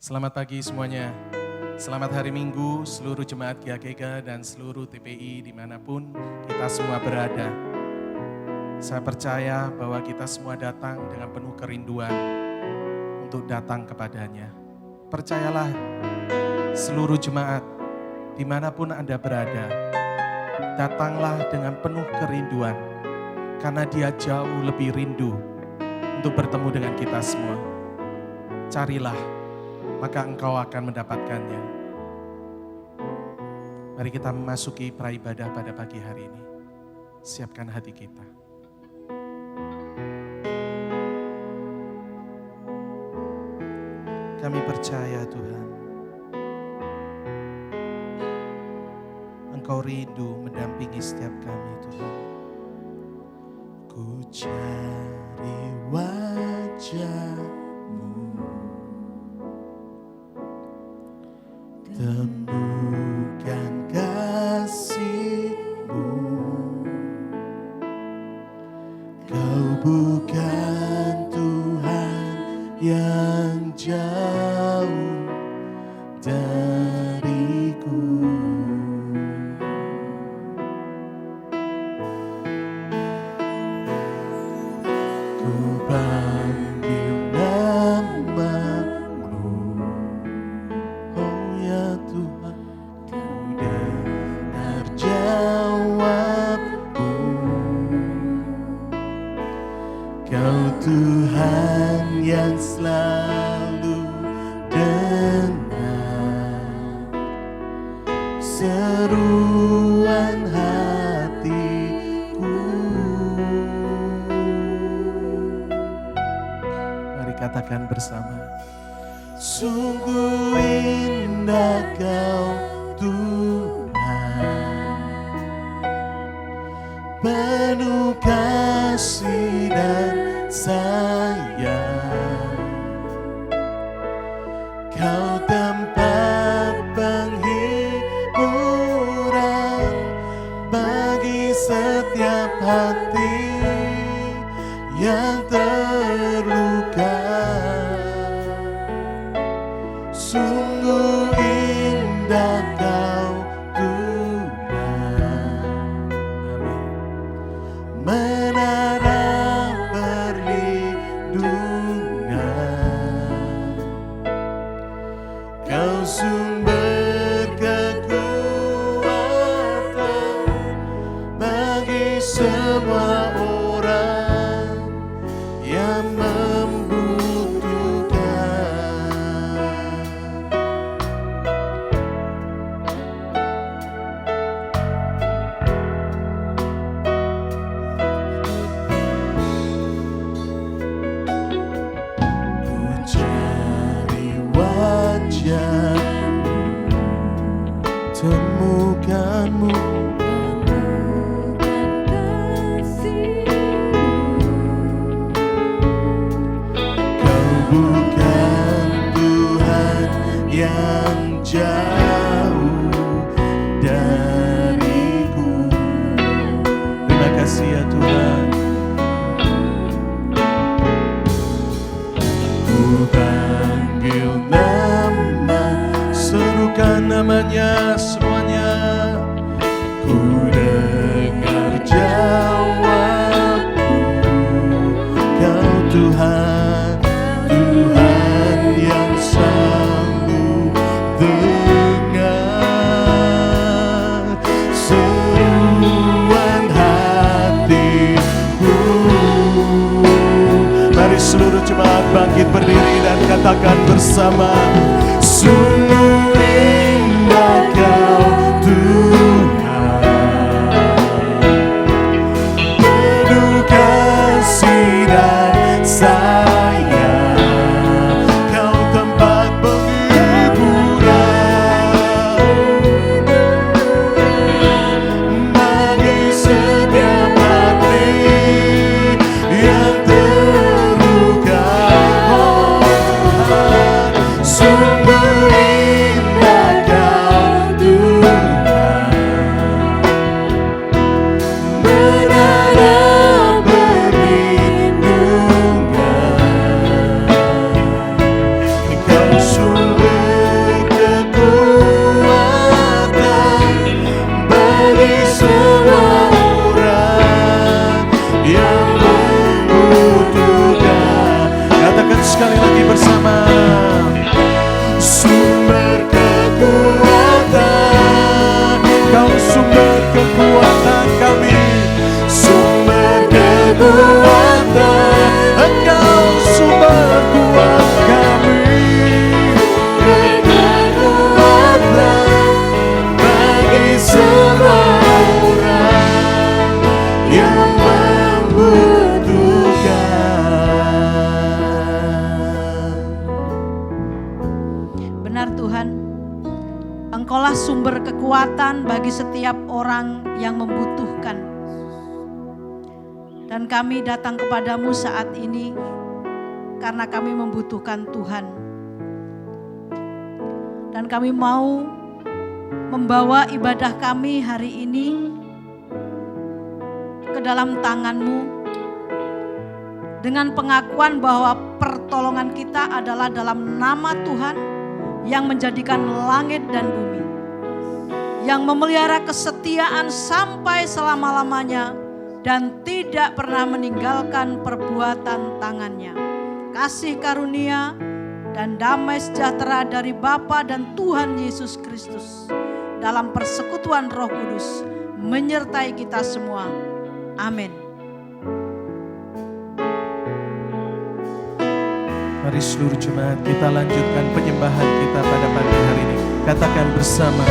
Selamat pagi semuanya. Selamat hari Minggu seluruh jemaat GKK dan seluruh TPI dimanapun kita semua berada. Saya percaya bahwa kita semua datang dengan penuh kerinduan untuk datang kepadanya. Percayalah seluruh jemaat dimanapun Anda berada, datanglah dengan penuh kerinduan karena Dia jauh lebih rindu untuk bertemu dengan kita semua. Carilah, maka engkau akan mendapatkannya. Mari kita memasuki praibadah pada pagi hari ini. Siapkan hati kita. Kami percaya Tuhan, Engkau rindu mendampingi setiap kami Tuhan. Ku cari wajah-Mu, temukan kasih-Mu. Kau bukan Tuhan yang jauh dariku. Ku panggil nama-Mu, oh ya Tuhan, ku dengar jawab-Mu. Kau Tuhan yang selalu dengar seruan hatiku. Mari katakan bersama. Sungguh indah Kau Tuhan, penuh kasih dan sayang. Kau tempat penghiburan bagi setiap hati yang terluka. Sungguh indah Kau Tuhan. Amin. Menara perlindungan, Kau sumber kekuatan bagi semua orang yang membutuhkan. Ku cari wajah-Mu, temukan-Mu. Kau bukan Tuhan yang jauh dariku. Terima kasih ya Tuhan. Ku panggil nama, serukan namanya semuanya. Ku dengar jawab-Mu. Kau Tuhan, Tuhan yang sanggup dengar seruan hatiku. Mari seluruh jemaat bangkit berdiri dan katakan bersama. Sungguh indah Kau Tuhan, penuh kasih dan sayang. Kau tempat penghiburan bagi setiap hati yang terluka. Oh Tuhan, sungguh Kau sumber kekuatan kami, sumber kekuatan. Engkau sumber kuat kami, kekuatan bagi semua orang yang membutuhkan. Benar Tuhan, Engkaulah sumber kekuatan bagi setiap orang yang membutuhkan. Dan kami datang kepadamu saat ini karena kami membutuhkan Tuhan. Dan kami mau membawa ibadah kami hari ini ke dalam tangan-Mu dengan pengakuan bahwa pertolongan kita adalah dalam nama Tuhan yang menjadikan langit dan bumi, yang memelihara kesetiaan sampai selama-lamanya dan tidak pernah meninggalkan perbuatan tangannya. Kasih karunia dan damai sejahtera dari Bapa dan Tuhan Yesus Kristus dalam persekutuan Roh Kudus menyertai kita semua. Amin. Mari seluruh jemaat kita lanjutkan penyembahan kita pada pagi hari ini. Katakan bersama,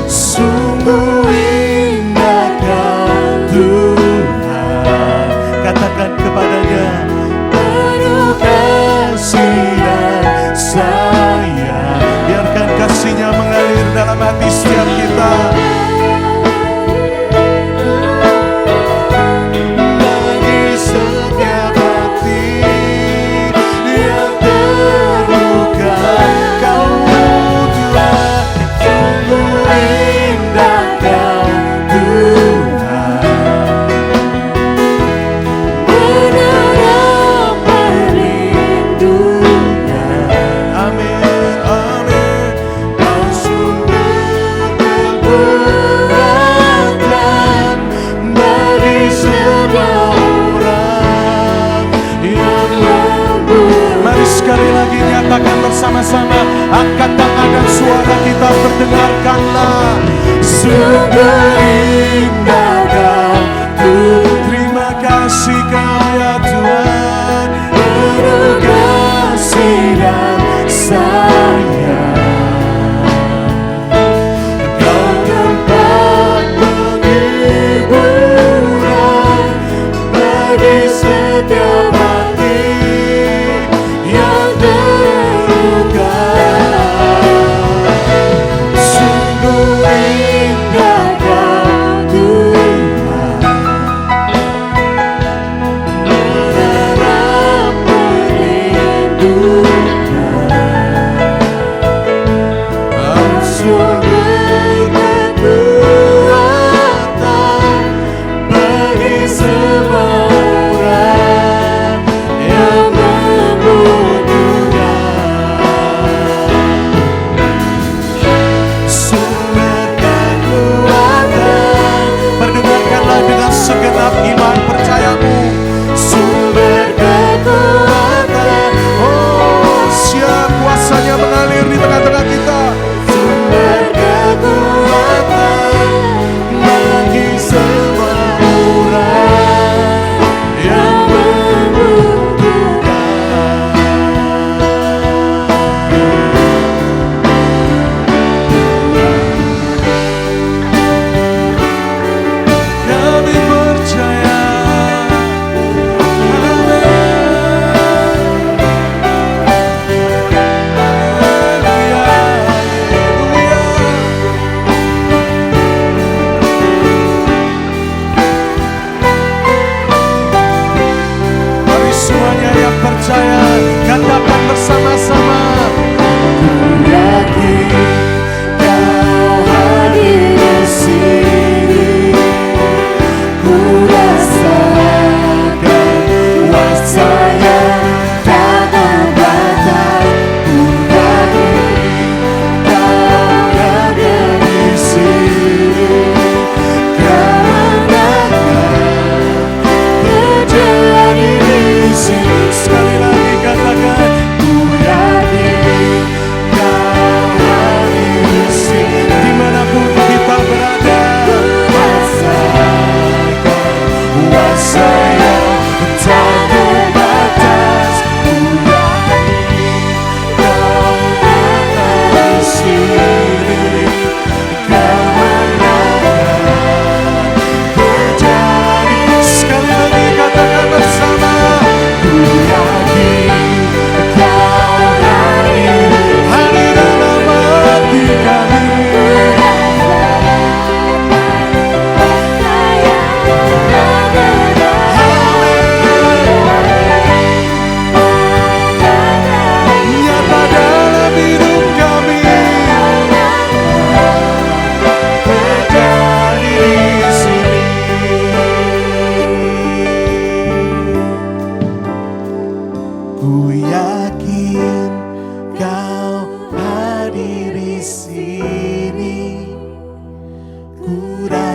sungguh indah Kau Tuhan. Katakan kepadanya, penuh kasih dan sayang. Biarkan kasih-Nya mengalir dalam hati setiap kita. Bersama-sama angkat tangan dan suara kita berdengarkanlah. Sungguh indah Kau Tuhan. Terima kasih Kau ya Tuhan, penuh kasih dan sayang. Kau tempat penghiburan bagi setiap hati yang sungguh indah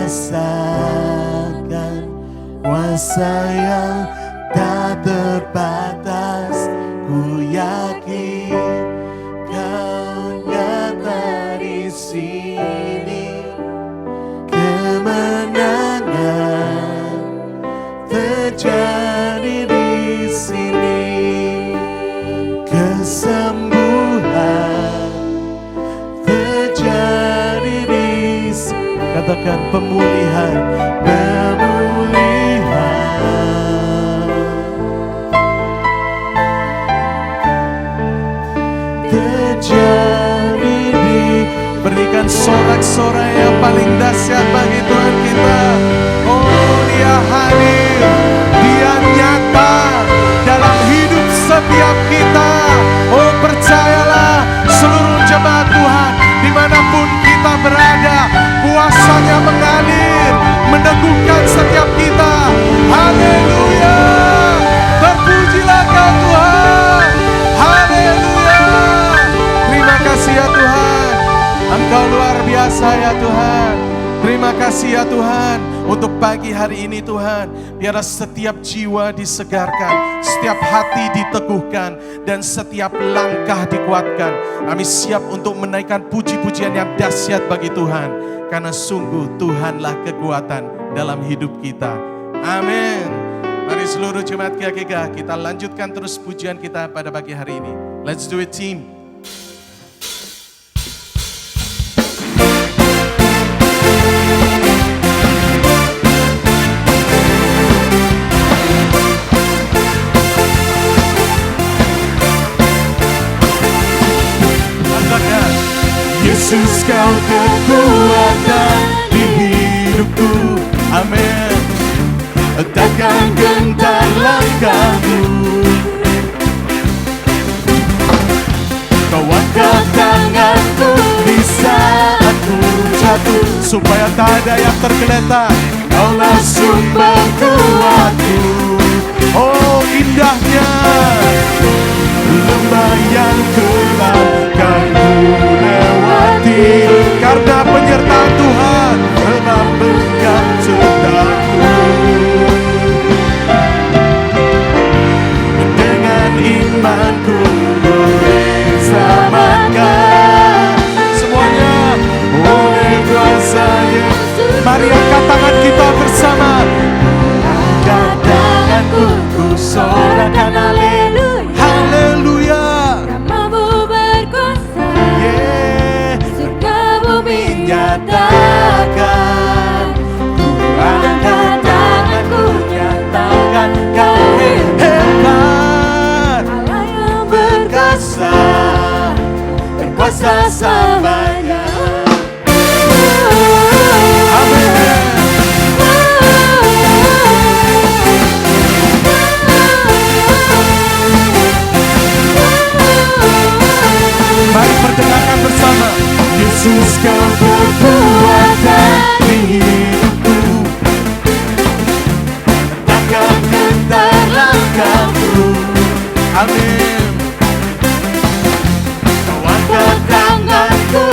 rasakan kuasa yang tak terbatas. Ku yakin Kau nyata di sini. Kemenangan terjadi di sini. Kesembuhan terjadi di sini. Katakan pemulihan, pemulihan terjadi di. Berikan sorak-sorai yang paling dahsyat bagi Tuhan kita. Oh, Dia hadir, Dia nyata dalam hidup setiap kita. Oh, percayalah seluruh jemaat Tuhan, dimanapun kita berada, kuasa-Nya mengalir, meneguhkan setiap kita. Haleluya, terpujilah Kau Tuhan. Haleluya, terima kasih ya Tuhan, Engkau luar biasa ya Tuhan. Terima kasih ya Tuhan untuk pagi hari ini Tuhan. Biarlah setiap jiwa disegarkan, setiap hati diteguhkan, dan setiap langkah dikuatkan. Kami siap untuk menaikkan puji-pujian yang dahsyat bagi Tuhan. Karena sungguh Tuhanlah kekuatan dalam hidup kita. Amin. Mari seluruh jemaat GKK kita lanjutkan terus pujian kita pada pagi hari ini. Let's do it team. Yesus Kau kekuatan di hidupku. Amin. Takkan gentar langkahku. Kau angkat tanganku di saat ku jatuh, supaya tak ada yang tergeletak. Kaulah sumberkuatku. Oh, indahnya lembah yang gelap kan ku lewati, karena penyertaan Tuhan telah pegang cintaku. Dengan imanku bersamakan semuanya oleh kuasa Yesus. Mari angkat tangan kita bersama. Angkat tanganku, ku sorakan haleluya. Haleluya. Namamu berkuasa, surga bumi Nyatakan, ku angkat tanganku, nyatakan Kau hebat. Allah yang Berkuasa, berkuasa selamanya. Amin. Mari perdengarkan bersama. Yesus Kau kekuatan di hidupku. Takkan gentar langkahku. Amin. Kau angkat tanganku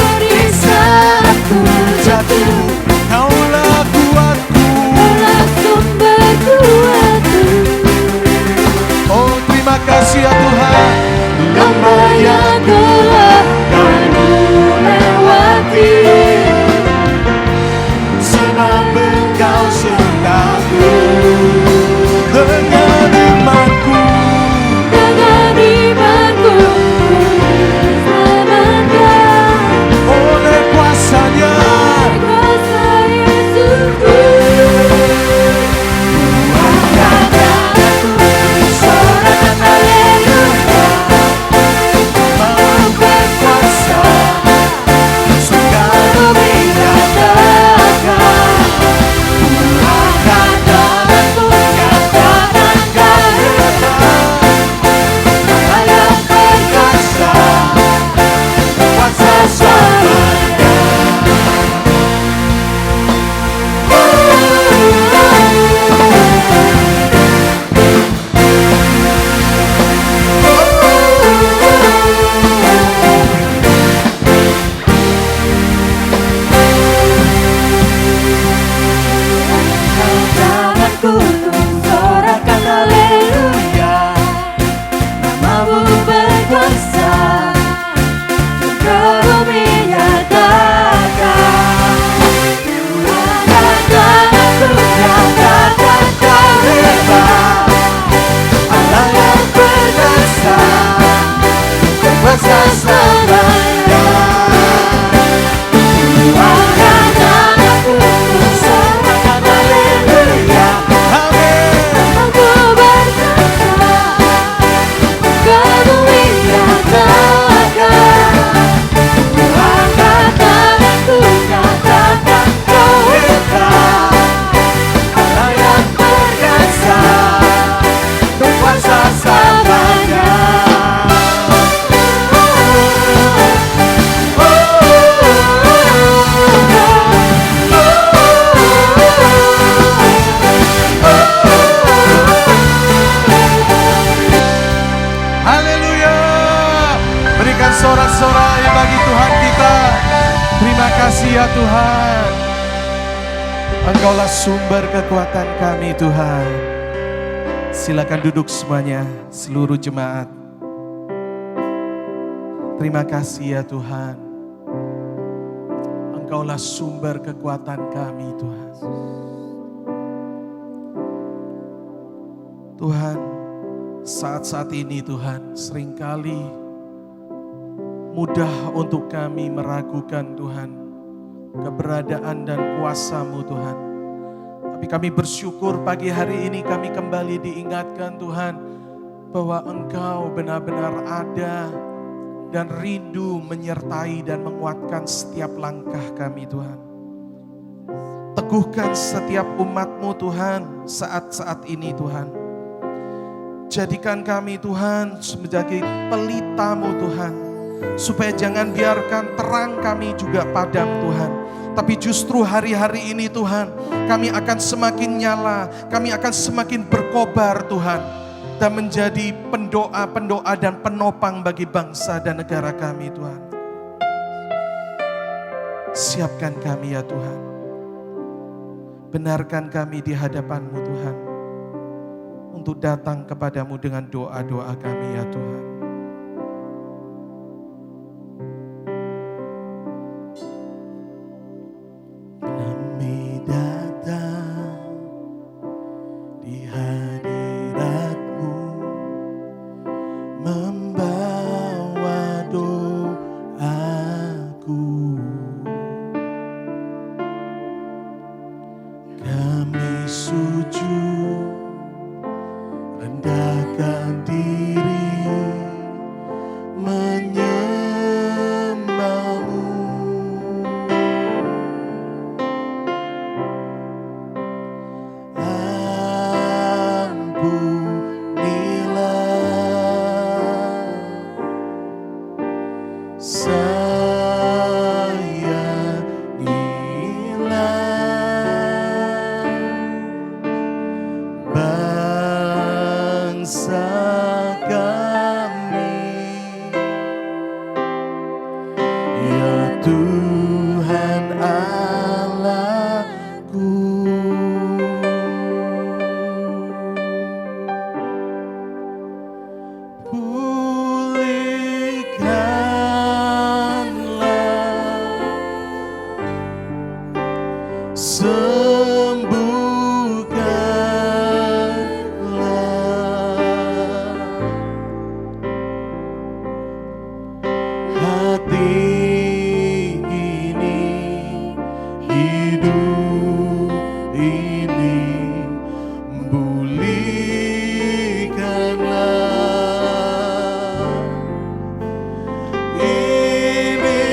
Tuhan. Engkaulah sumber kekuatan kami Tuhan. Silakan duduk semuanya, seluruh jemaat. Terima kasih ya Tuhan. Engkaulah sumber kekuatan kami Tuhan. Tuhan, saat-saat ini Tuhan, seringkali mudah untuk kami meragukan Tuhan, keberadaan dan kuasa-Mu Tuhan. Tapi kami bersyukur pagi hari ini kami kembali diingatkan Tuhan, bahwa Engkau benar-benar ada dan rindu menyertai dan menguatkan setiap langkah kami Tuhan. Teguhkan setiap umat-Mu Tuhan saat-saat ini Tuhan. Jadikan kami Tuhan menjadi pelita-Mu Tuhan. Supaya jangan biarkan terang kami juga padam Tuhan. Tapi justru hari-hari ini Tuhan, kami akan semakin nyala, kami akan semakin berkobar Tuhan. Dan menjadi pendoa-pendoa dan penopang bagi bangsa dan negara kami Tuhan. Siapkan kami ya Tuhan. Benarkan kami di hadapan-Mu Tuhan. Untuk datang kepadamu dengan doa-doa kami ya Tuhan. Kami datang di hadirat-Mu, membawa doaku. Kami sujud, rendahkan diri, menyembah-Mu. Ampunilah sayangilah bangsa kami, ya Tuhan Allahku. Pulihkanlah, sembuhkanlah hati ini, hidup ini, pulihkanlah. Ini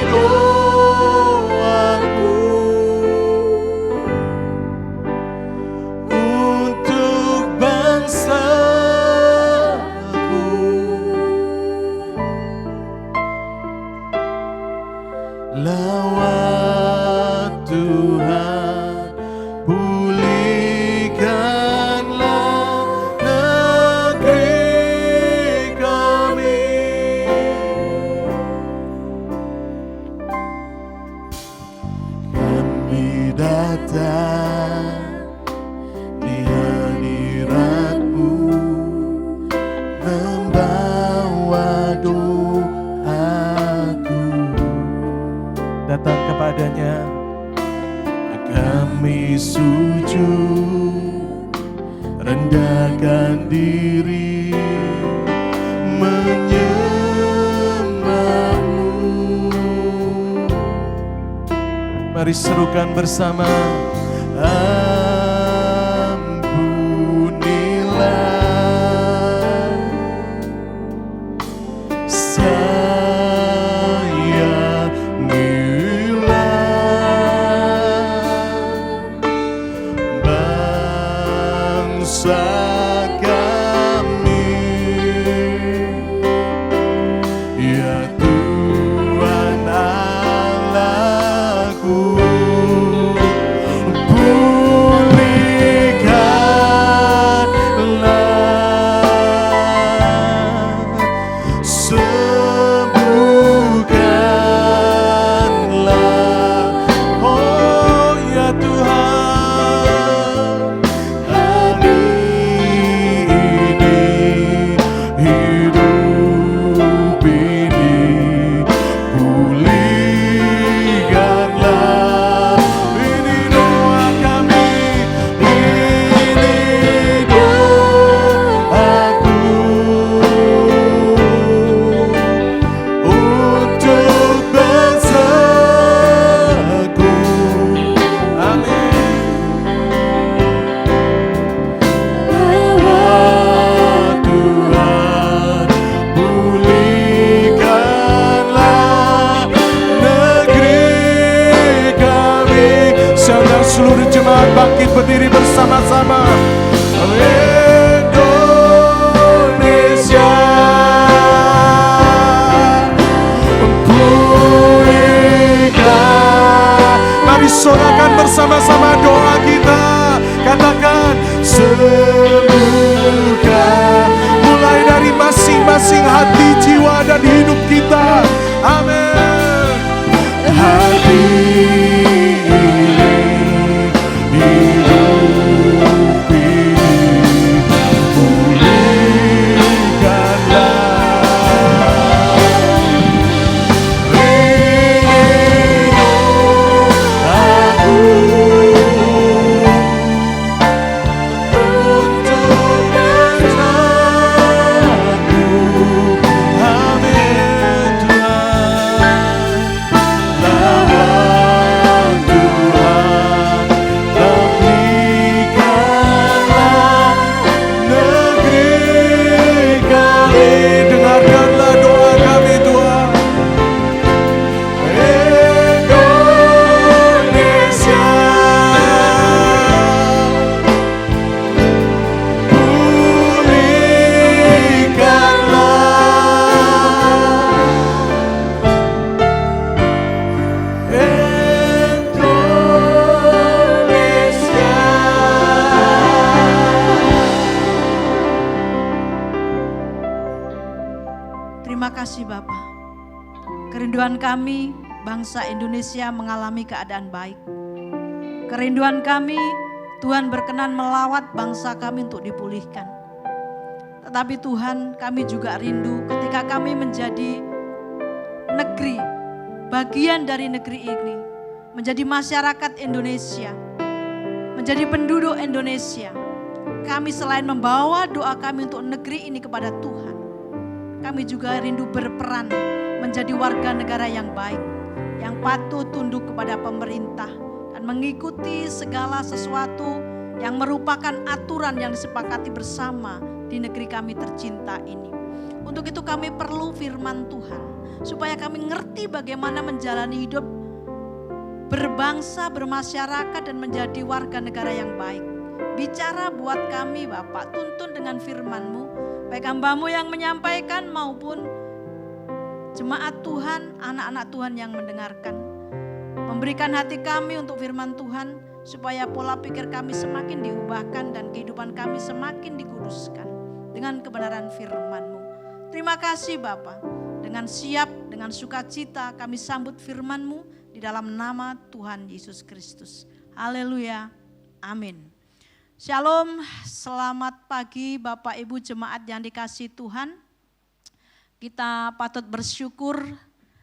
doaku untuk bangsaku. Lawat Tuhan, pulihkanlah negeri kami. Kami datang di hadirat-Mu, membawa doaku. Datang kepadanya, kami sujud, rendahkan diri, menyembah-Mu. Mari serukan bersama. Ampunilah sayangilah bangsa kami, ya Tuhan Allahku. jemaat bangkit berdiri bersama-sama. Indonesia, pulihkan. Mari sorakan bersama-sama doa kita. Katakan, sembuhkan. Mulai dari masing-masing hati, jiwa, dan hidup kita. Amin. Hati kami, bangsa Indonesia mengalami keadaan baik. Kerinduan kami, Tuhan berkenan melawat bangsa kami untuk dipulihkan. Tetapi Tuhan, kami juga rindu ketika kami menjadi negeri, bagian dari negeri ini, menjadi masyarakat Indonesia, menjadi penduduk Indonesia. Kami selain membawa doa kami untuk negeri ini kepada Tuhan, kami juga rindu berperan menjadi warga negara yang baik, yang patuh tunduk kepada pemerintah dan mengikuti segala sesuatu yang merupakan aturan yang disepakati bersama di negeri kami tercinta ini. Untuk itu kami perlu firman Tuhan, supaya kami ngerti bagaimana menjalani hidup berbangsa, bermasyarakat dan menjadi warga negara yang baik. Bicara buat kami Bapak, tuntun dengan firman-Mu, baik hamba-Mu yang menyampaikan maupun jemaat Tuhan, anak-anak Tuhan yang mendengarkan. Memberikan hati kami untuk firman Tuhan, supaya pola pikir kami semakin diubahkan dan kehidupan kami semakin dikuduskan dengan kebenaran firman-Mu. Terima kasih Bapa, dengan siap, dengan sukacita kami sambut firman-Mu di dalam nama Tuhan Yesus Kristus. Haleluya, amin. Shalom, selamat pagi Bapak Ibu jemaat yang dikasihi Tuhan. Kita patut bersyukur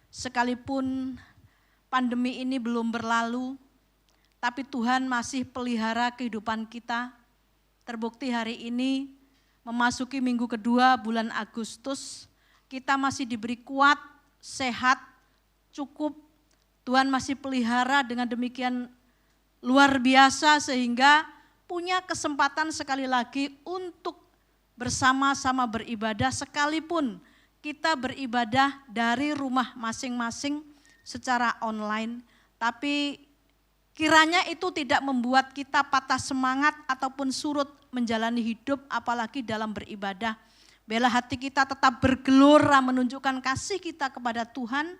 sekalipun pandemi ini belum berlalu, tapi Tuhan masih pelihara kehidupan kita. Terbukti hari ini memasuki minggu kedua bulan Agustus, kita masih diberi kuat, sehat, cukup. Tuhan masih pelihara dengan demikian luar biasa sehingga punya kesempatan sekali lagi untuk bersama-sama beribadah sekalipun kita beribadah dari rumah masing-masing secara online, tapi kiranya itu tidak membuat kita patah semangat ataupun surut menjalani hidup apalagi dalam beribadah. Bela hati kita tetap bergelora menunjukkan kasih kita kepada Tuhan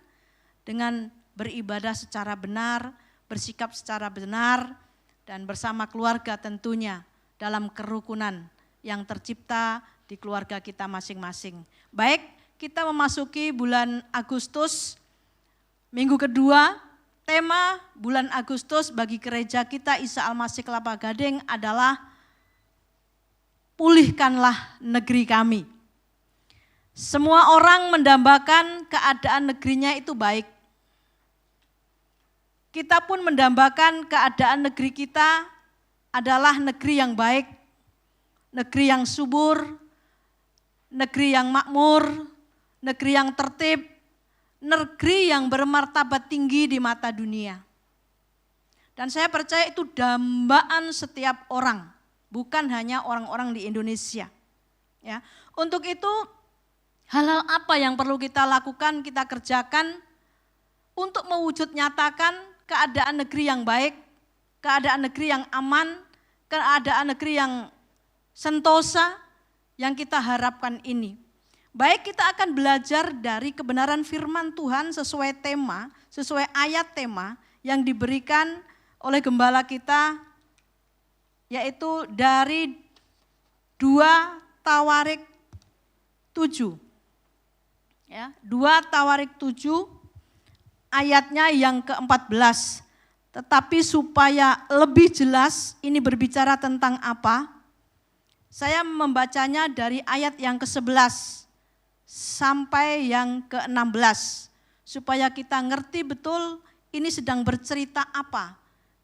dengan beribadah secara benar, bersikap secara benar dan bersama keluarga tentunya dalam kerukunan yang tercipta di keluarga kita masing-masing. Baik, kita memasuki bulan Agustus, minggu kedua. Tema bulan Agustus bagi gereja kita Isa Al-Masih Kelapa Gading adalah pulihkanlah negeri kami. Semua orang mendambakan keadaan negerinya itu baik. Kita pun mendambakan keadaan negeri kita adalah negeri yang baik, negeri yang subur, negeri yang makmur, negeri yang tertib, negeri yang bermartabat tinggi di mata dunia. Dan saya percaya itu dambaan setiap orang, bukan hanya orang-orang di Indonesia. Ya, untuk itu hal-hal apa yang perlu kita lakukan, kita kerjakan untuk mewujud nyatakan keadaan negeri yang baik, keadaan negeri yang aman, keadaan negeri yang sentosa yang kita harapkan ini. Baik, kita akan belajar dari kebenaran firman Tuhan sesuai tema, sesuai ayat tema yang diberikan oleh gembala kita, yaitu dari 2 Tawarik 7. Ya, 2 Tawarik 7 ayatnya yang ke-14. Tetapi supaya lebih jelas ini berbicara tentang apa, saya membacanya dari ayat yang ke-11 sampai yang ke-16. Supaya kita ngerti betul ini sedang bercerita apa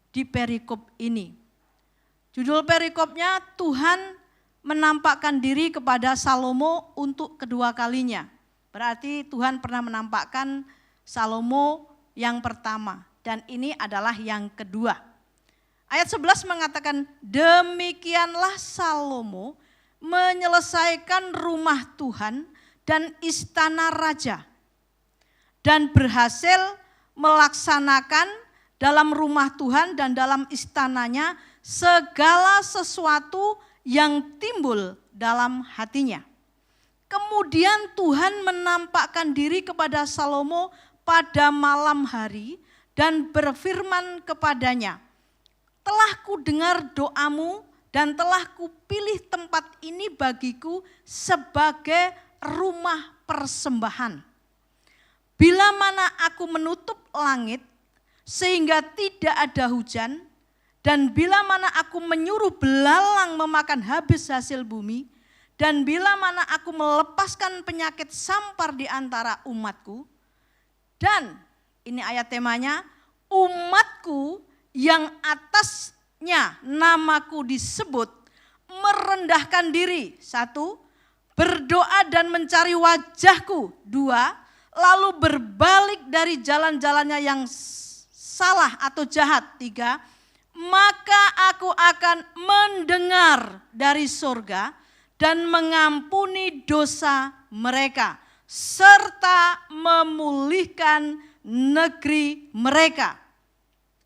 di perikop ini. Judul perikopnya, Tuhan menampakkan diri kepada Salomo untuk kedua kalinya. Berarti Tuhan pernah menampakkan Salomo yang pertama dan ini adalah yang kedua. Ayat 11 mengatakan, demikianlah Salomo menyelesaikan rumah Tuhan dan istana raja, dan berhasil melaksanakan dalam rumah Tuhan dan dalam istananya segala sesuatu yang timbul dalam hatinya. Kemudian Tuhan menampakkan diri kepada Salomo pada malam hari dan berfirman kepadanya, telah kudengar doamu dan telah kupilih tempat ini bagiku sebagai rumah persembahan. Bila mana aku menutup langit sehingga tidak ada hujan, dan bila mana aku menyuruh belalang memakan habis hasil bumi, dan bila mana aku melepaskan penyakit sampar di antara umatku, dan ini ayat temanya, umatku yang atasnya namaku disebut merendahkan diri, 1, berdoa dan mencari wajahku, 2, lalu berbalik dari jalan-jalannya yang salah atau jahat, 3, maka aku akan mendengar dari surga dan mengampuni dosa mereka serta memulihkan negeri mereka.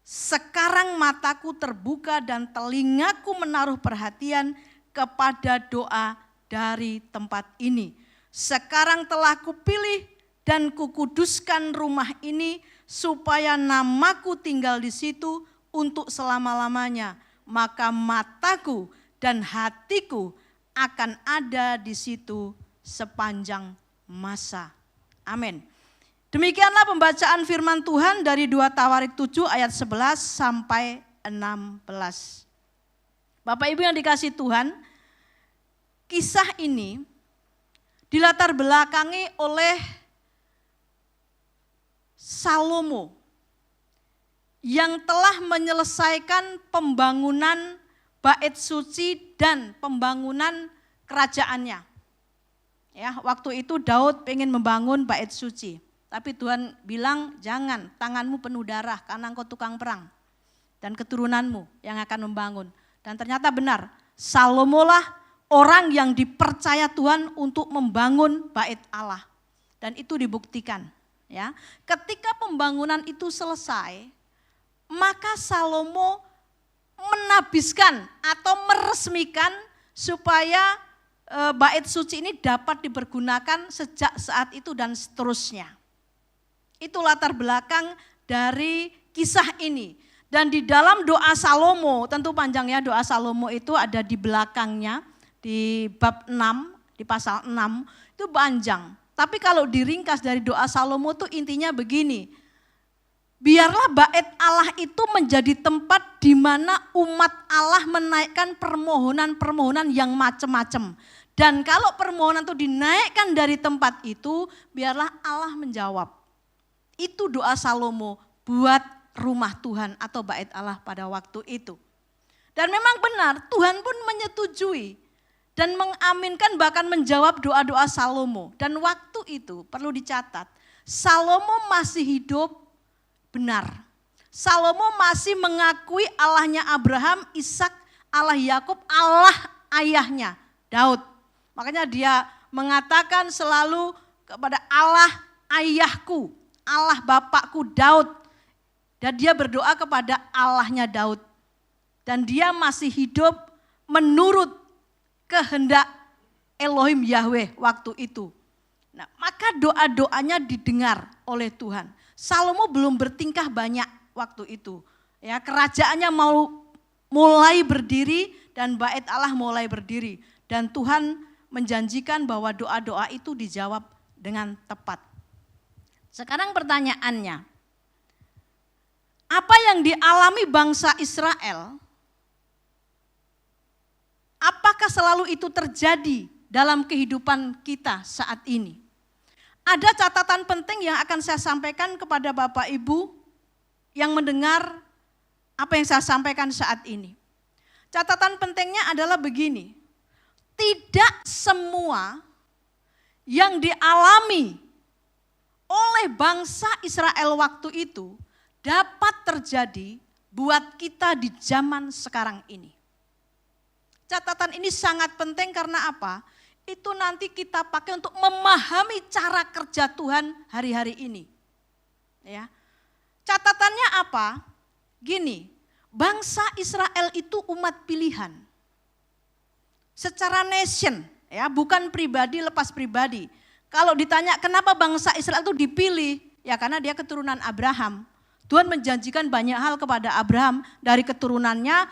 Sekarang mataku terbuka dan telingaku menaruh perhatian kepada doa dari tempat ini. Sekarang telah kupilih dan kukuduskan rumah ini supaya namaku tinggal di situ untuk selama-lamanya. Maka mataku dan hatiku akan ada di situ sepanjang masa. Amin. Demikianlah pembacaan firman Tuhan dari 2 Tawarik 7 ayat 11 sampai 16. Bapak Ibu yang dikasihi Tuhan, kisah ini dilatar belakangi oleh Salomo yang telah menyelesaikan pembangunan bait suci dan pembangunan kerajaannya. Ya, waktu itu Daud pengen membangun bait suci, tapi Tuhan bilang jangan, tanganmu penuh darah karena engkau tukang perang dan keturunanmu yang akan membangun. Dan ternyata benar, Salomo lah orang yang dipercaya Tuhan untuk membangun bait Allah. Dan itu dibuktikan. Ya, ketika pembangunan itu selesai, maka Salomo menabiskan atau meresmikan supaya bait suci ini dapat dipergunakan sejak saat itu dan seterusnya. Itu latar belakang dari kisah ini. Dan di dalam doa Salomo, tentu panjangnya doa Salomo itu ada di belakangnya, di bab 6, di pasal 6, itu panjang. Tapi kalau diringkas dari doa Salomo itu intinya begini, biarlah bait Allah itu menjadi tempat di mana umat Allah menaikkan permohonan-permohonan yang macam-macam. Dan kalau permohonan itu dinaikkan dari tempat itu, biarlah Allah menjawab. Itu doa Salomo buat rumah Tuhan atau bait Allah pada waktu itu. Dan memang benar, Tuhan pun menyetujui dan mengaminkan bahkan menjawab doa-doa Salomo. Dan waktu itu perlu dicatat, Salomo masih hidup benar. Salomo masih mengakui Allahnya Abraham, Ishak, Allah Yakub, Allah ayahnya Daud. Makanya dia mengatakan selalu kepada Allah ayahku, Allah bapakku Daud. Dan dia berdoa kepada Allahnya Daud. dan dia masih hidup menurut kehendak Elohim Yahweh waktu itu. Nah, maka doa-doanya didengar oleh Tuhan. Salomo belum bertingkah banyak waktu itu. Ya, kerajaannya mau mulai berdiri dan bait Allah mulai berdiri. Dan Tuhan menjanjikan bahwa doa-doa itu dijawab dengan tepat. Sekarang pertanyaannya, apa yang dialami bangsa Israel, apakah selalu itu terjadi dalam kehidupan kita saat ini? Ada catatan penting yang akan saya sampaikan kepada Bapak Ibu yang mendengar apa yang saya sampaikan saat ini. Catatan pentingnya adalah begini, tidak semua yang dialami oleh bangsa Israel waktu itu dapat terjadi buat kita di zaman sekarang ini. Catatan ini sangat penting karena apa? Itu nanti kita pakai untuk memahami cara kerja Tuhan hari-hari ini. Ya. Catatannya apa? Gini, bangsa Israel itu umat pilihan. Secara nation, ya, bukan pribadi lepas pribadi. Kalau ditanya kenapa bangsa Israel itu dipilih, ya karena dia keturunan Abraham. Tuhan menjanjikan banyak hal kepada Abraham, dari keturunannya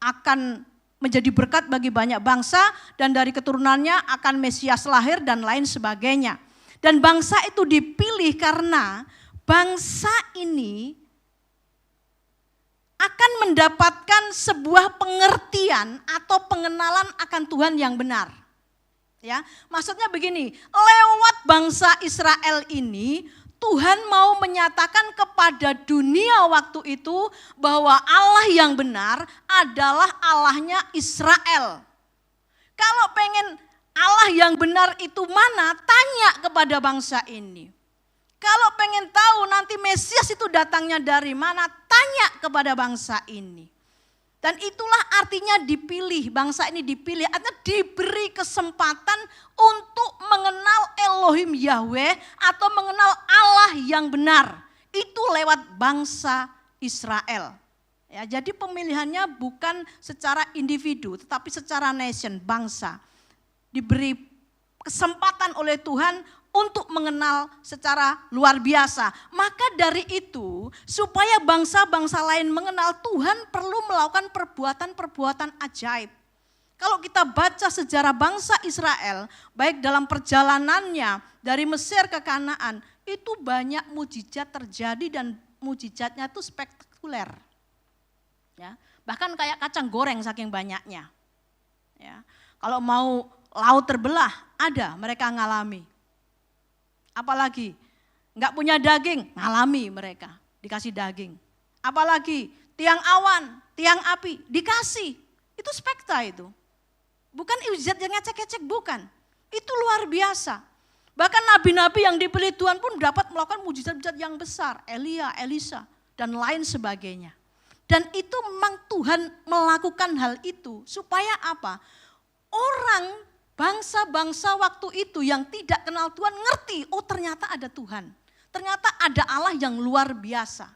akan menjadi berkat bagi banyak bangsa, dan dari keturunannya akan Mesias lahir dan lain sebagainya. Dan bangsa itu dipilih karena bangsa ini akan mendapatkan sebuah pengertian atau pengenalan akan Tuhan yang benar. Ya, maksudnya begini, lewat bangsa Israel ini Tuhan mau menyatakan kepada dunia waktu itu bahwa Allah yang benar adalah Allahnya Israel. Kalau pengen Allah yang benar itu mana, tanya kepada bangsa ini. Kalau pengen tahu nanti Mesias itu datangnya dari mana, tanya kepada bangsa ini. Dan itulah artinya dipilih, bangsa ini dipilih, artinya diberi kesempatan untuk mengenal Elohim Yahweh atau mengenal Allah yang benar. Itu lewat bangsa Israel. Ya, jadi pemilihannya bukan secara individu, tetapi secara nation, bangsa. Diberi kesempatan oleh Tuhan untuk mengenal secara luar biasa. Maka dari itu, supaya bangsa-bangsa lain mengenal Tuhan perlu melakukan perbuatan-perbuatan ajaib. Kalau kita baca sejarah bangsa Israel, baik dalam perjalanannya dari Mesir ke Kanaan, itu banyak mujizat terjadi dan mujizatnya itu spektakuler. Ya, bahkan kayak kacang goreng saking banyaknya. Ya, kalau mau laut terbelah, ada mereka ngalami. Apalagi nggak punya daging, ngalami mereka dikasih daging. Apalagi tiang awan, tiang api dikasih, itu spekta itu. Bukan ijazat yang ngecek-ngecek, bukan. Itu luar biasa. Bahkan nabi-nabi yang dipilih Tuhan pun dapat melakukan mujizat-mujizat yang besar. Elia, Elisa, dan lain sebagainya. Dan itu memang Tuhan melakukan hal itu supaya apa? Orang bangsa-bangsa waktu itu yang tidak kenal Tuhan ngerti, oh ternyata ada Tuhan. Ternyata ada Allah yang luar biasa.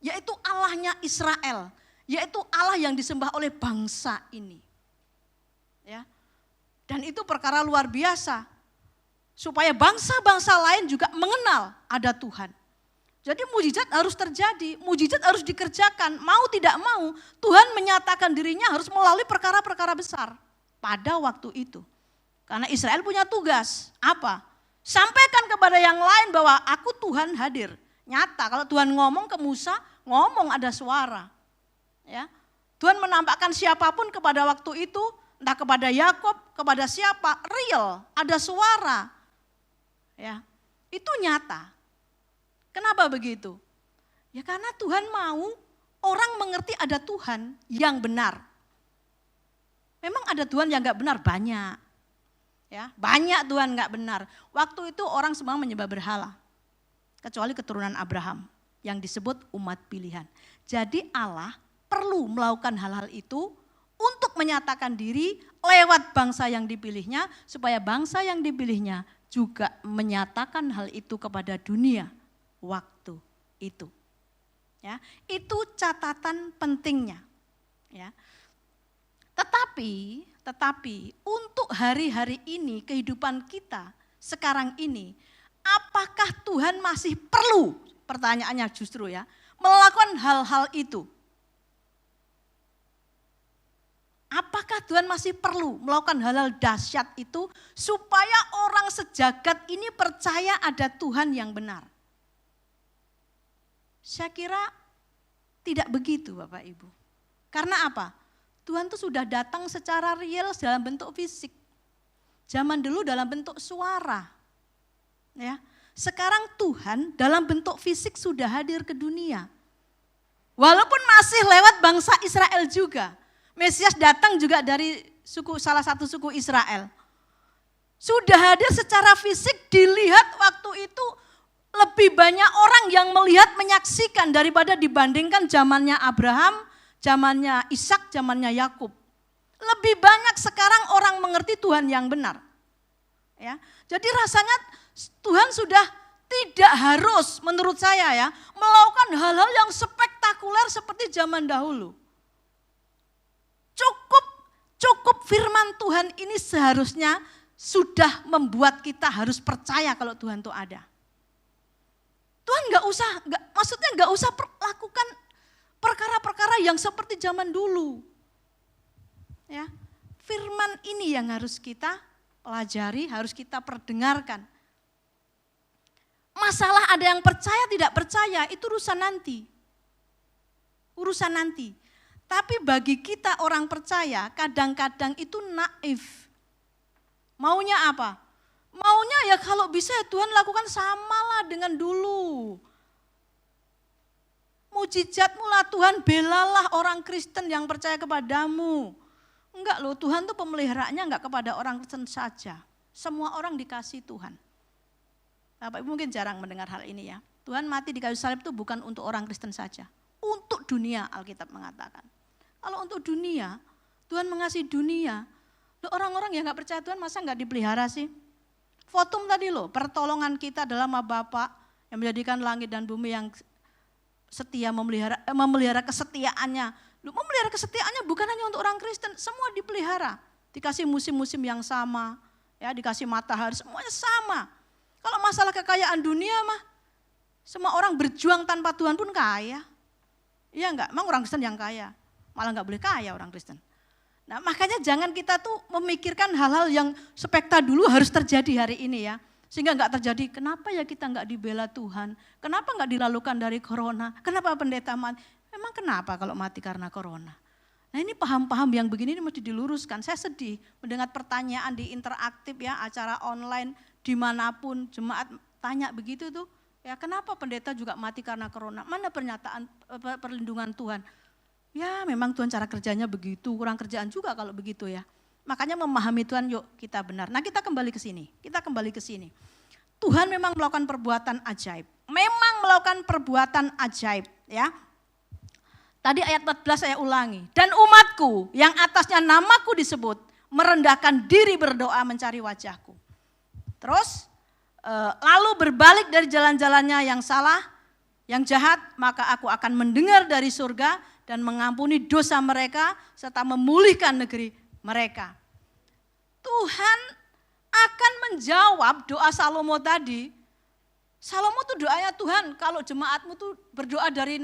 Yaitu Allahnya Israel. Yaitu Allah yang disembah oleh bangsa ini. Ya. Dan itu perkara luar biasa. Supaya bangsa-bangsa lain juga mengenal ada Tuhan. Jadi mujizat harus terjadi, mujizat harus dikerjakan. Mau tidak mau, Tuhan menyatakan dirinya harus melalui perkara-perkara besar. Pada waktu itu. Karena Israel punya tugas. Apa? Sampaikan kepada yang lain bahwa aku Tuhan hadir. Nyata kalau Tuhan ngomong ke Musa, ngomong ada suara. Ya. Tuhan menampakkan siapapun kepada waktu itu, entah kepada Yakub, kepada siapa, real, ada suara. Ya. Itu nyata. Kenapa begitu? Ya karena Tuhan mau orang mengerti ada Tuhan yang benar. Memang ada Tuhan yang gak benar, banyak. Ya, banyak Tuhan gak benar. Waktu itu orang semua menyembah berhala. Kecuali keturunan Abraham yang disebut umat pilihan. Jadi Allah perlu melakukan hal-hal itu untuk menyatakan diri lewat bangsa yang dipilihnya. Supaya bangsa yang dipilihnya juga menyatakan hal itu kepada dunia waktu itu. Ya, itu catatan pentingnya. Ya. Tetapi untuk hari-hari ini, kehidupan kita sekarang ini, apakah Tuhan masih perlu, pertanyaannya justru ya, melakukan hal-hal itu? Apakah Tuhan masih perlu melakukan hal-hal dahsyat itu supaya orang sejagat ini percaya ada Tuhan yang benar? Saya kira tidak begitu Bapak Ibu. Karena apa? Tuhan itu sudah datang secara real dalam bentuk fisik. Zaman dulu dalam bentuk suara. Ya. Sekarang Tuhan dalam bentuk fisik sudah hadir ke dunia. Walaupun masih lewat bangsa Israel juga. Mesias datang juga dari salah satu suku Israel. Sudah hadir secara fisik, dilihat waktu itu lebih banyak orang yang melihat, menyaksikan daripada dibandingkan zamannya Abraham, zamannya Ishak, zamannya Yakub. Lebih banyak sekarang orang mengerti Tuhan yang benar. Ya, jadi rasanya Tuhan sudah tidak harus menurut saya ya melakukan hal-hal yang spektakuler seperti zaman dahulu. Cukup firman Tuhan ini seharusnya sudah membuat kita harus percaya kalau Tuhan itu ada. Tuhan maksudnya nggak usah lakukan perkara-perkara yang seperti zaman dulu. Ya, firman ini yang harus kita pelajari, harus kita perdengarkan. Masalah ada yang percaya tidak percaya itu urusan nanti. Urusan nanti. Tapi bagi kita orang percaya kadang-kadang itu naif. Maunya apa? Maunya ya kalau bisa ya Tuhan lakukan samalah dengan dulu. Mujizatmu lah Tuhan, belalah orang Kristen yang percaya kepadamu. Enggak loh, Tuhan tuh pemeliharaannya enggak kepada orang Kristen saja. Semua orang dikasih Tuhan. Bapak Ibu mungkin jarang mendengar hal ini ya. Tuhan mati di kayu salib itu bukan untuk orang Kristen saja. Untuk dunia Alkitab mengatakan. Kalau untuk dunia, Tuhan mengasihi dunia. Loh, orang-orang yang enggak percaya Tuhan masa enggak dipelihara sih? Fotum tadi loh, pertolongan kita adalah Bapa yang menjadikan langit dan bumi yang setia memelihara kesetiaannya. Loh, memelihara kesetiaannya bukan hanya untuk orang Kristen, semua dipelihara. Dikasih musim-musim yang sama, ya dikasih matahari, semuanya sama. Kalau masalah kekayaan dunia mah, semua orang berjuang tanpa Tuhan pun kaya. Iya enggak? Emang orang Kristen yang kaya? Malah enggak boleh kaya orang Kristen. Nah makanya jangan kita tuh memikirkan hal-hal yang spekta dulu harus terjadi hari ini ya. Sehingga enggak terjadi, kenapa ya kita enggak dibela Tuhan? Kenapa enggak dilalukan dari corona? Kenapa pendeta mati? Memang kenapa kalau mati karena corona? Nah ini paham-paham yang begini ini mesti diluruskan. Saya sedih mendengar pertanyaan di interaktif ya, acara online dimanapun jemaat tanya begitu tuh. Ya kenapa pendeta juga mati karena corona? Mana pernyataan perlindungan Tuhan? Ya memang Tuhan cara kerjanya begitu, kurang kerjaan juga kalau begitu ya. Makanya memahami Tuhan yuk kita benar. Nah kita kembali ke sini, Tuhan memang melakukan perbuatan ajaib. Memang melakukan perbuatan ajaib ya. Tadi ayat 14 saya ulangi. Dan umatku yang atasnya namaku disebut merendahkan diri berdoa mencari wajahku. Terus lalu berbalik dari jalan-jalannya yang salah, yang jahat, maka aku akan mendengar dari surga dan mengampuni dosa mereka serta memulihkan negeri mereka. Tuhan akan menjawab doa Salomo tadi. Salomo tuh doanya Tuhan, kalau jemaatmu tuh berdoa dari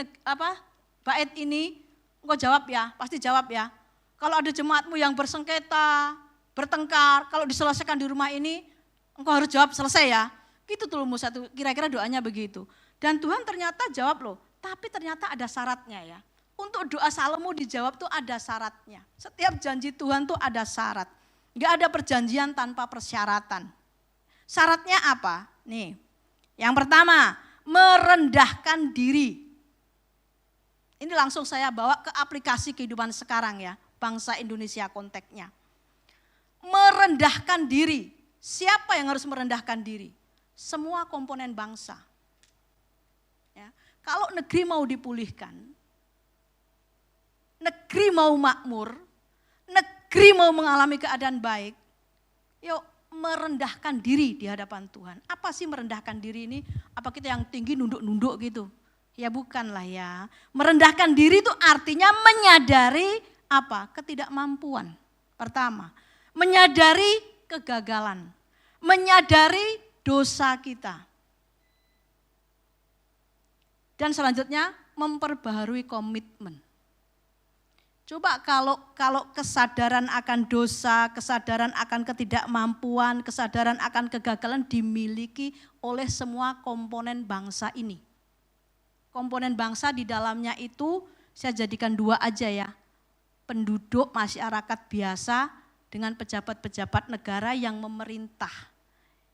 bait ini, engkau jawab ya, pasti jawab ya. Kalau ada jemaatmu yang bersengketa, bertengkar, kalau diselesaikan di rumah ini, engkau harus jawab selesai ya. Gitu tuh Musa tuh, kira-kira doanya begitu. Dan Tuhan ternyata jawab loh, tapi ternyata ada syaratnya ya. Untuk doa Salomo dijawab tuh ada syaratnya. Setiap janji Tuhan tuh ada syarat. Enggak ada perjanjian tanpa persyaratan. Syaratnya apa? Nih, yang pertama, merendahkan diri. Ini langsung saya bawa ke aplikasi kehidupan sekarang ya, bangsa Indonesia konteksnya. Merendahkan diri. Siapa yang harus merendahkan diri? Semua komponen bangsa. Ya, kalau negeri mau dipulihkan, negeri mau makmur, negeri mau mengalami keadaan baik, yuk merendahkan diri di hadapan Tuhan. Apa sih merendahkan diri ini? Apa kita yang tinggi nunduk-nunduk gitu? Ya bukanlah ya. Merendahkan diri itu artinya menyadari apa? Ketidakmampuan. Pertama, menyadari kegagalan, menyadari dosa kita. Dan selanjutnya memperbaharui komitmen. Coba kalau kesadaran akan dosa, kesadaran akan ketidakmampuan, kesadaran akan kegagalan dimiliki oleh semua komponen bangsa ini. Komponen bangsa di dalamnya itu saya jadikan 2 aja ya. Penduduk masyarakat biasa dengan pejabat-pejabat negara yang memerintah,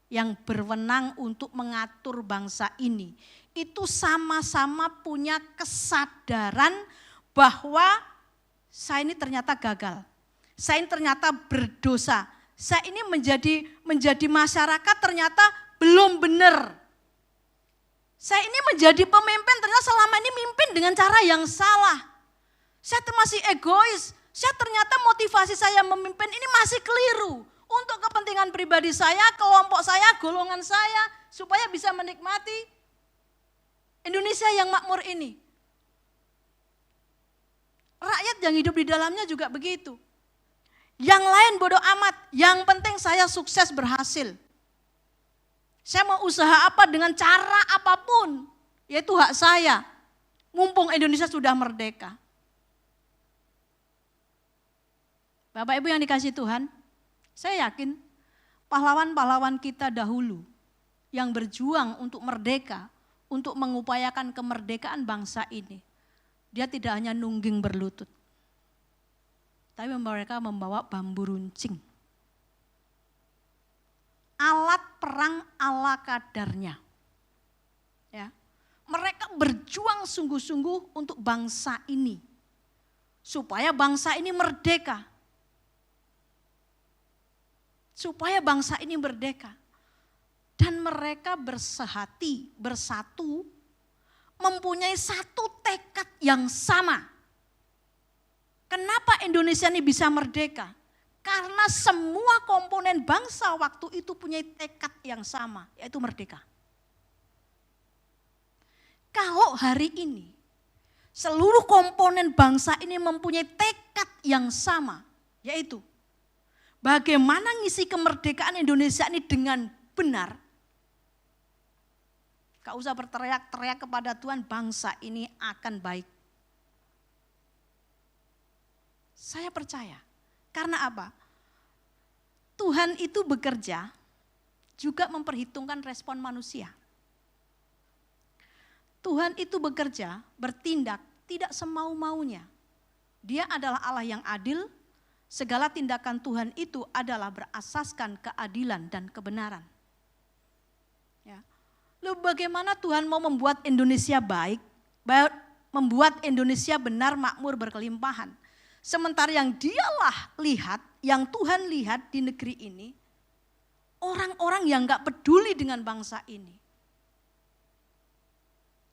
yang berwenang untuk mengatur bangsa ini. Itu sama-sama punya kesadaran bahwa saya ini ternyata gagal, saya ini ternyata berdosa, saya ini menjadi masyarakat ternyata belum benar. Saya ini menjadi pemimpin ternyata selama ini mimpin dengan cara yang salah. Saya masih egois, saya ternyata motivasi saya memimpin ini masih keliru. Untuk kepentingan pribadi saya, kelompok saya, golongan saya, supaya bisa menikmati Indonesia yang makmur ini. Rakyat yang hidup di dalamnya juga begitu. Yang lain bodoh amat, yang penting saya sukses berhasil. Saya mau usaha apa dengan cara apapun, yaitu hak saya. Mumpung Indonesia sudah merdeka. Bapak Ibu yang dikasihi Tuhan, saya yakin pahlawan-pahlawan kita dahulu yang berjuang untuk merdeka, untuk mengupayakan kemerdekaan bangsa ini. Dia tidak hanya nungging berlutut, tapi mereka membawa bambu runcing. Alat perang ala kadarnya. Ya. Mereka berjuang sungguh-sungguh untuk bangsa ini. Supaya bangsa ini merdeka. Supaya bangsa ini merdeka. Dan mereka bersehati, bersatu, mempunyai satu tekad yang sama. Kenapa Indonesia ini bisa merdeka? Karena semua komponen bangsa waktu itu punya tekad yang sama, yaitu merdeka. Kalau hari ini seluruh komponen bangsa ini mempunyai tekad yang sama, yaitu bagaimana ngisi kemerdekaan Indonesia ini dengan benar. Gak usah berteriak-teriak kepada Tuhan, bangsa ini akan baik. Saya percaya, karena apa? Tuhan itu bekerja juga memperhitungkan respon manusia. Tuhan itu bekerja, bertindak tidak semau-maunya. Dia adalah Allah yang adil, segala tindakan Tuhan itu adalah berasaskan keadilan dan kebenaran. Lalu bagaimana Tuhan mau membuat Indonesia baik, membuat Indonesia benar, makmur, berkelimpahan. Sementara yang dialah lihat, yang Tuhan lihat di negeri ini, orang-orang yang gak peduli dengan bangsa ini.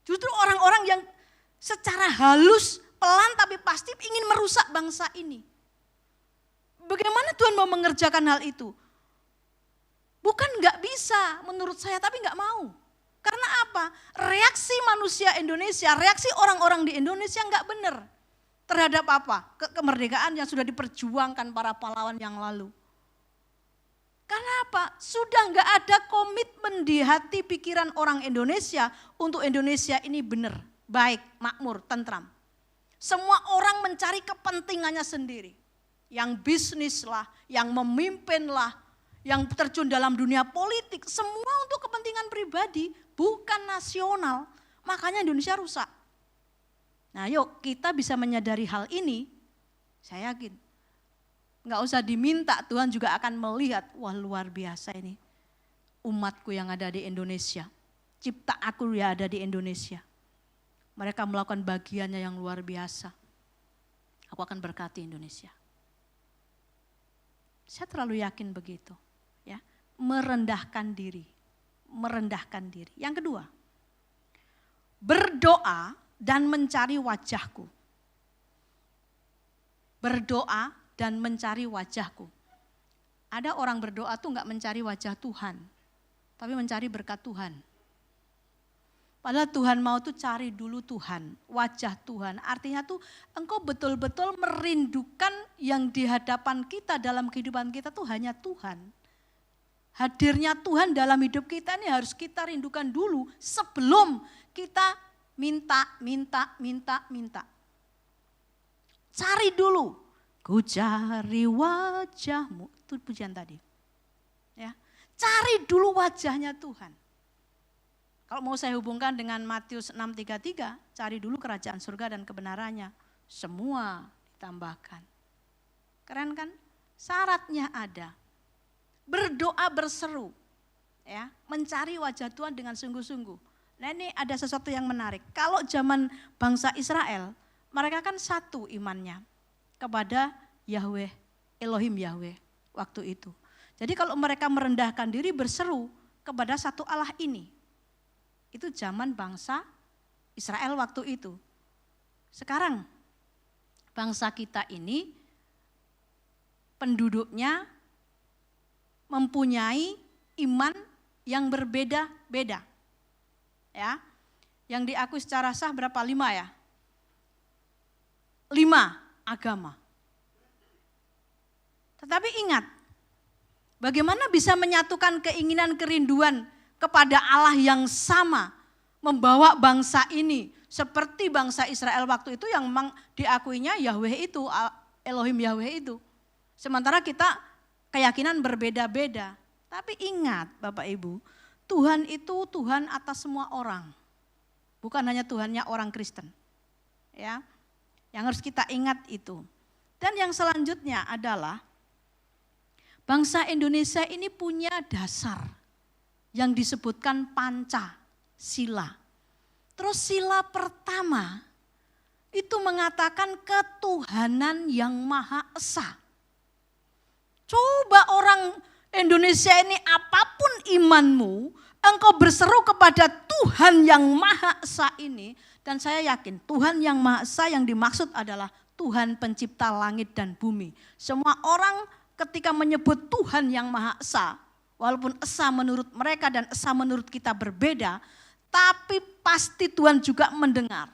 Justru orang-orang yang secara halus, pelan tapi pasti ingin merusak bangsa ini. Bagaimana Tuhan mau mengerjakan hal itu? Bukan gak bisa menurut saya, tapi gak mau. Karena apa? Reaksi manusia Indonesia, reaksi orang-orang di Indonesia nggak benar terhadap apa? Kemerdekaan yang sudah diperjuangkan para pahlawan yang lalu. Karena apa? Sudah nggak ada komitmen di hati pikiran orang Indonesia untuk Indonesia ini benar, baik, makmur, tentram. Semua orang mencari kepentingannya sendiri. Yang bisnis lah, yang memimpin lah, yang terjun dalam dunia politik, semua untuk kepentingan pribadi, bukan nasional. Makanya Indonesia rusak. Nah yuk kita bisa menyadari hal ini, saya yakin. Nggak usah diminta, Tuhan juga akan melihat, wah luar biasa ini. Umatku yang ada di Indonesia, cipta aku yang ada di Indonesia. Mereka melakukan bagiannya yang luar biasa. Aku akan berkati Indonesia. Saya terlalu yakin begitu. Ya, merendahkan diri. Merendahkan diri. Yang kedua, berdoa dan mencari wajahku. Berdoa dan mencari wajahku. Ada orang berdoa tuh enggak mencari wajah Tuhan, tapi mencari berkat Tuhan. Padahal Tuhan mau tuh cari dulu Tuhan, wajah Tuhan. Artinya tuh engkau betul-betul merindukan yang di hadapan kita dalam kehidupan kita tuh hanya Tuhan. Hadirnya Tuhan dalam hidup kita ini harus kita rindukan dulu sebelum kita minta. Cari dulu. Ku cari wajahmu. Itu pujian tadi. Ya, cari dulu wajahnya Tuhan. Kalau mau saya hubungkan dengan Matius 6:33, cari dulu kerajaan surga dan kebenarannya. Semua ditambahkan. Keren kan? Syaratnya ada. Berdoa berseru. Ya, mencari wajah Tuhan dengan sungguh-sungguh. Nah ini ada sesuatu yang menarik. Kalau zaman bangsa Israel, mereka kan satu imannya kepada Yahweh, Elohim Yahweh waktu itu. Jadi kalau mereka merendahkan diri berseru kepada satu Allah ini. Itu zaman bangsa Israel waktu itu. Sekarang bangsa kita ini penduduknya mempunyai iman yang berbeda-beda. Ya. Yang diakui secara sah berapa? 5 ya? 5 agama. Tetapi ingat, bagaimana bisa menyatukan keinginan kerinduan kepada Allah yang sama, membawa bangsa ini seperti bangsa Israel waktu itu yang memang diakuinya Yahweh itu, Elohim Yahweh itu. Sementara kita keyakinan berbeda-beda. Tapi ingat Bapak Ibu, Tuhan itu Tuhan atas semua orang. Bukan hanya Tuhannya orang Kristen. Ya. Yang harus kita ingat itu. Dan yang selanjutnya adalah bangsa Indonesia ini punya dasar yang disebutkan Pancasila. Terus sila pertama itu mengatakan ketuhanan yang Maha Esa. Coba orang Indonesia ini apapun imanmu, engkau berseru kepada Tuhan yang Maha Esa ini. Dan saya yakin Tuhan yang Maha Esa yang dimaksud adalah Tuhan pencipta langit dan bumi. Semua orang ketika menyebut Tuhan yang Maha Esa, walaupun esa menurut mereka dan esa menurut kita berbeda, tapi pasti Tuhan juga mendengar.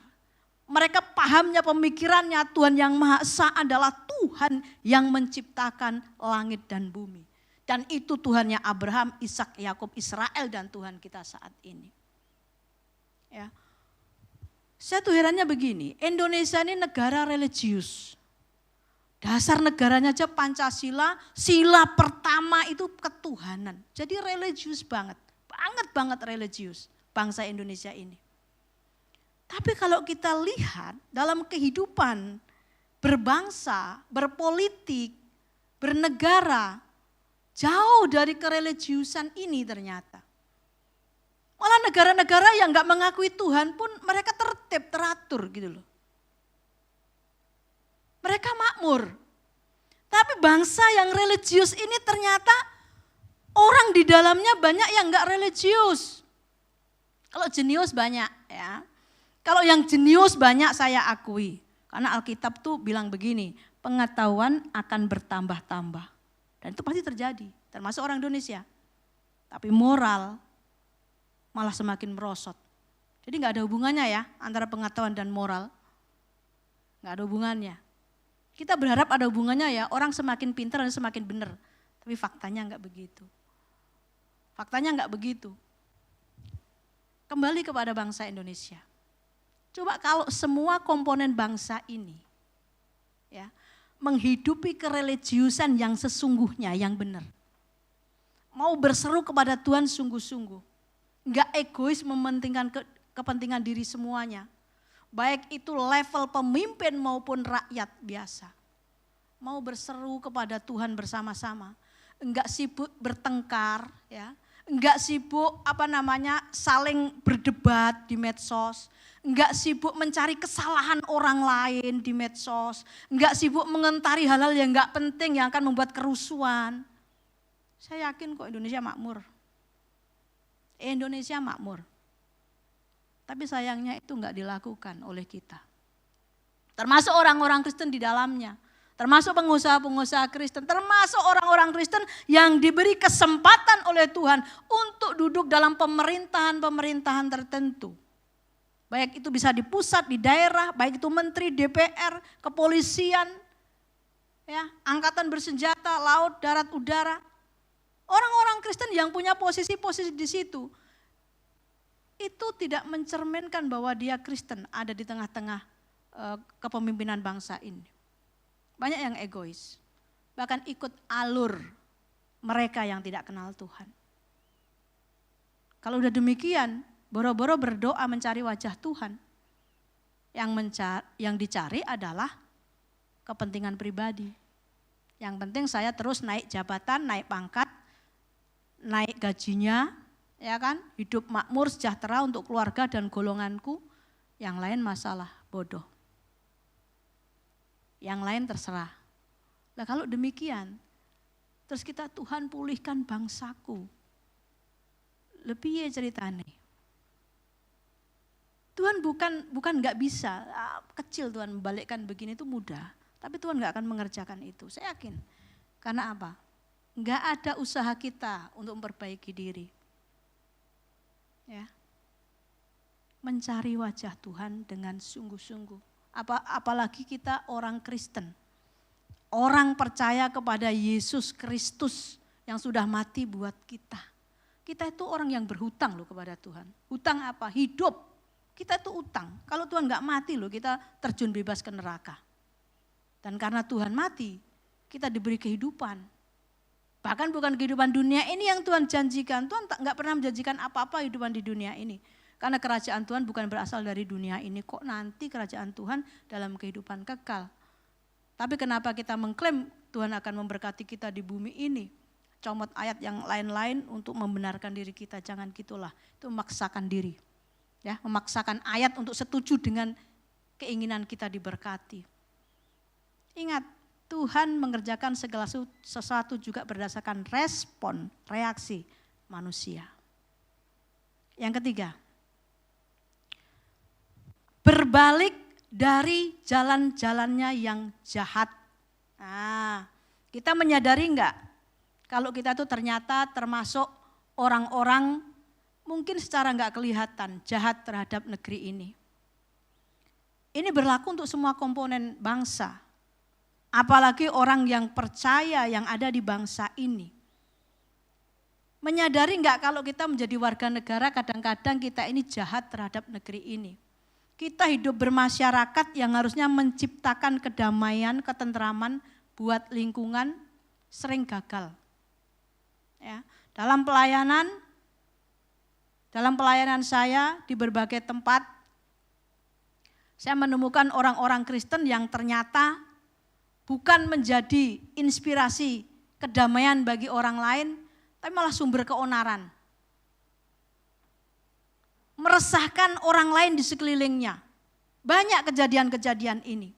Mereka pahamnya, pemikirannya Tuhan yang Maha Esa adalah Tuhan yang menciptakan langit dan bumi. Dan itu Tuhannya Abraham, Ishak, Yakub, Israel dan Tuhan kita saat ini. Ya. Saya tuh herannya begini, Indonesia ini negara religius. Dasar negaranya aja Pancasila, sila pertama itu ketuhanan. Jadi religius banget religius bangsa Indonesia ini. Tapi kalau kita lihat dalam kehidupan berbangsa, berpolitik, bernegara, jauh dari kereligiusan ini ternyata. Malah negara-negara yang gak mengakui Tuhan pun mereka tertib, teratur gitu loh. Mereka makmur. Tapi bangsa yang religius ini ternyata orang di dalamnya banyak yang gak religius. Kalau jenius banyak ya. Kalau yang jenius banyak saya akui. Karena Alkitab tuh bilang begini, pengetahuan akan bertambah-tambah. Dan itu pasti terjadi, termasuk orang Indonesia. Tapi moral malah semakin merosot. Jadi gak ada hubungannya ya antara pengetahuan dan moral. Gak ada hubungannya. Kita berharap ada hubungannya ya, orang semakin pintar dan semakin benar. Tapi faktanya enggak begitu. Faktanya enggak begitu. Kembali kepada bangsa Indonesia. Coba kalau semua komponen bangsa ini ya, menghidupi kereligiusan yang sesungguhnya, yang benar. Mau berseru kepada Tuhan sungguh-sungguh. Enggak egois mementingkan kepentingan diri semuanya. Baik itu level pemimpin maupun rakyat biasa. Mau berseru kepada Tuhan bersama-sama. Enggak sibuk bertengkar, ya. Enggak sibuk saling berdebat di medsos. Enggak sibuk mencari kesalahan orang lain di medsos. Enggak sibuk mengentari hal-hal yang enggak penting yang akan membuat kerusuhan. Saya yakin kok Indonesia makmur. Indonesia makmur. Tapi sayangnya itu enggak dilakukan oleh kita. Termasuk orang-orang Kristen di dalamnya. Termasuk pengusaha-pengusaha Kristen. Termasuk orang-orang Kristen yang diberi kesempatan oleh Tuhan untuk duduk dalam pemerintahan-pemerintahan tertentu. Baik itu bisa di pusat, di daerah, baik itu menteri, DPR, kepolisian, ya, angkatan bersenjata, laut, darat, udara. Orang-orang Kristen yang punya posisi-posisi di situ, itu tidak mencerminkan bahwa dia Kristen ada di tengah-tengah kepemimpinan bangsa ini. Banyak yang egois, bahkan ikut alur mereka yang tidak kenal Tuhan. Kalau udah demikian, boro-boro berdoa mencari wajah Tuhan. Yang dicari adalah kepentingan pribadi. Yang penting saya terus naik jabatan, naik pangkat, naik gajinya, ya kan? Hidup makmur, sejahtera untuk keluarga dan golonganku. Yang lain masalah, bodoh. Yang lain terserah. Nah kalau demikian, terus kita Tuhan pulihkan bangsaku. Lebih ya ceritanya. Tuhan bukan nggak bisa, kecil Tuhan membalikkan begini itu mudah. Tapi Tuhan nggak akan mengerjakan itu, saya yakin. Karena apa? Nggak ada usaha kita untuk memperbaiki diri. Ya. Mencari wajah Tuhan dengan sungguh-sungguh. Apalagi kita orang Kristen. Orang percaya kepada Yesus Kristus yang sudah mati buat kita. Kita itu orang yang berhutang loh kepada Tuhan. Hutang apa? Hidup. Kita itu utang. Kalau Tuhan nggak mati loh, kita terjun bebas ke neraka. Dan karena Tuhan mati, kita diberi kehidupan. Bahkan bukan kehidupan dunia ini yang Tuhan janjikan. Tuhan nggak pernah menjanjikan apa-apa kehidupan di dunia ini. Karena kerajaan Tuhan bukan berasal dari dunia ini. Kok nanti kerajaan Tuhan dalam kehidupan kekal. Tapi kenapa kita mengklaim Tuhan akan memberkati kita di bumi ini. Comot ayat yang lain-lain untuk membenarkan diri kita. Jangan gitulah, itu memaksakan diri. Ya, memaksakan ayat untuk setuju dengan keinginan kita diberkati. Ingat, Tuhan mengerjakan segala sesuatu juga berdasarkan respon, reaksi manusia. Yang ketiga, berbalik dari jalan-jalannya yang jahat. Nah, kita menyadari enggak kalau kita itu ternyata termasuk orang-orang mungkin secara enggak kelihatan jahat terhadap negeri ini. Ini berlaku untuk semua komponen bangsa. Apalagi orang yang percaya yang ada di bangsa ini. Menyadari enggak kalau kita menjadi warga negara kadang-kadang kita ini jahat terhadap negeri ini. Kita hidup bermasyarakat yang harusnya menciptakan kedamaian, ketentraman buat lingkungan sering gagal. Ya, dalam pelayanan saya di berbagai tempat, saya menemukan orang-orang Kristen yang ternyata bukan menjadi inspirasi kedamaian bagi orang lain, tapi malah sumber keonaran. Meresahkan orang lain di sekelilingnya. Banyak kejadian-kejadian ini.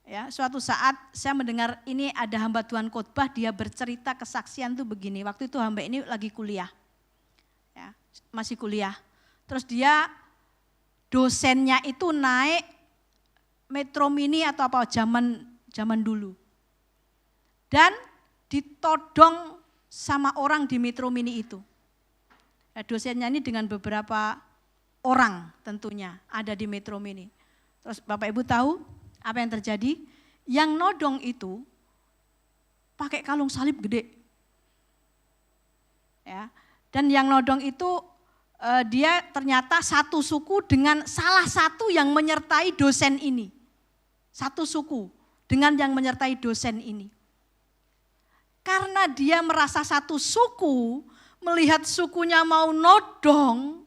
Ya, suatu saat saya mendengar ini ada hamba Tuhan khotbah, dia bercerita kesaksian tuh begini. Waktu itu hamba ini lagi kuliah. Ya, masih kuliah. Terus dia dosennya itu naik Metro Mini atau apa zaman dulu. Dan ditodong sama orang di Metro Mini itu. Ya, dosennya ini dengan beberapa orang tentunya ada di Metro Mini. Terus Bapak Ibu tahu apa yang terjadi? Yang nodong itu pakai kalung salib gede. Ya, dan yang nodong itu dia ternyata satu suku dengan salah satu yang menyertai dosen ini. Satu suku dengan yang menyertai dosen ini. Karena dia merasa satu suku, melihat sukunya mau nodong,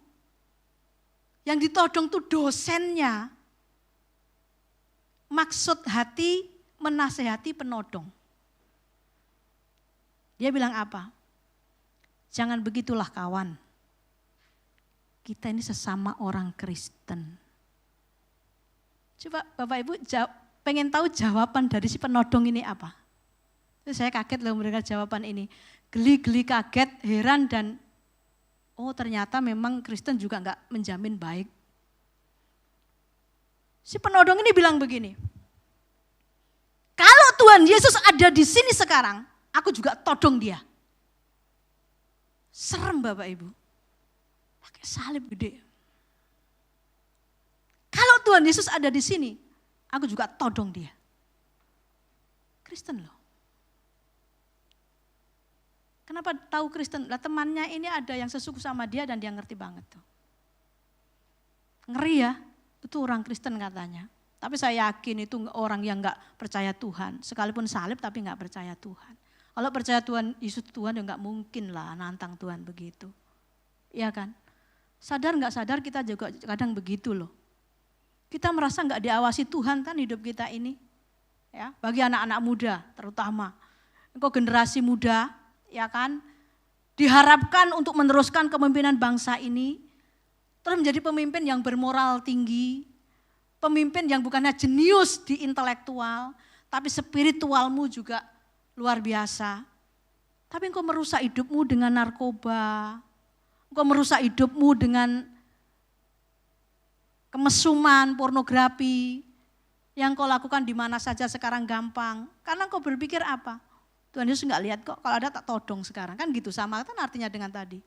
yang ditodong itu dosennya. Maksud hati menasehati penodong. Dia bilang apa? Jangan begitulah kawan. Kita ini sesama orang Kristen. Coba Bapak Ibu pengen tahu jawaban dari si penodong ini apa? Saya kaget loh mendengar jawaban ini. Geli-geli kaget, heran dan oh ternyata memang Kristen juga enggak menjamin baik. Si penodong ini bilang begini. Kalau Tuhan Yesus ada di sini sekarang, aku juga todong dia. Serem Bapak Ibu. Pakai salib gede. Tuhan Yesus ada di sini, aku juga todong dia. Kristen loh. Kenapa tahu Kristen? Lah temannya ini ada yang sesuku sama dia dan dia ngerti banget tuh. Ngeri ya, itu orang Kristen katanya. Tapi saya yakin itu orang yang gak percaya Tuhan. Sekalipun salib tapi gak percaya Tuhan. Kalau percaya Tuhan, Yesus Tuhan ya gak mungkin lah nantang Tuhan begitu. Iya kan? Sadar gak sadar kita juga kadang begitu loh. Kita merasa gak diawasi Tuhan kan hidup kita ini. Ya, bagi anak-anak muda terutama. Engkau generasi muda, ya kan? Diharapkan untuk meneruskan kepemimpinan bangsa ini. Terus menjadi pemimpin yang bermoral tinggi. Pemimpin yang bukannya jenius di intelektual, tapi spiritualmu juga luar biasa. Tapi engkau merusak hidupmu dengan narkoba, engkau merusak hidupmu dengan kemesuman, pornografi, yang kau lakukan di mana saja sekarang gampang. Karena engkau berpikir apa? Tuhan Yesus enggak lihat kok, kalau ada tak todong sekarang. Kan gitu sama kan artinya dengan tadi.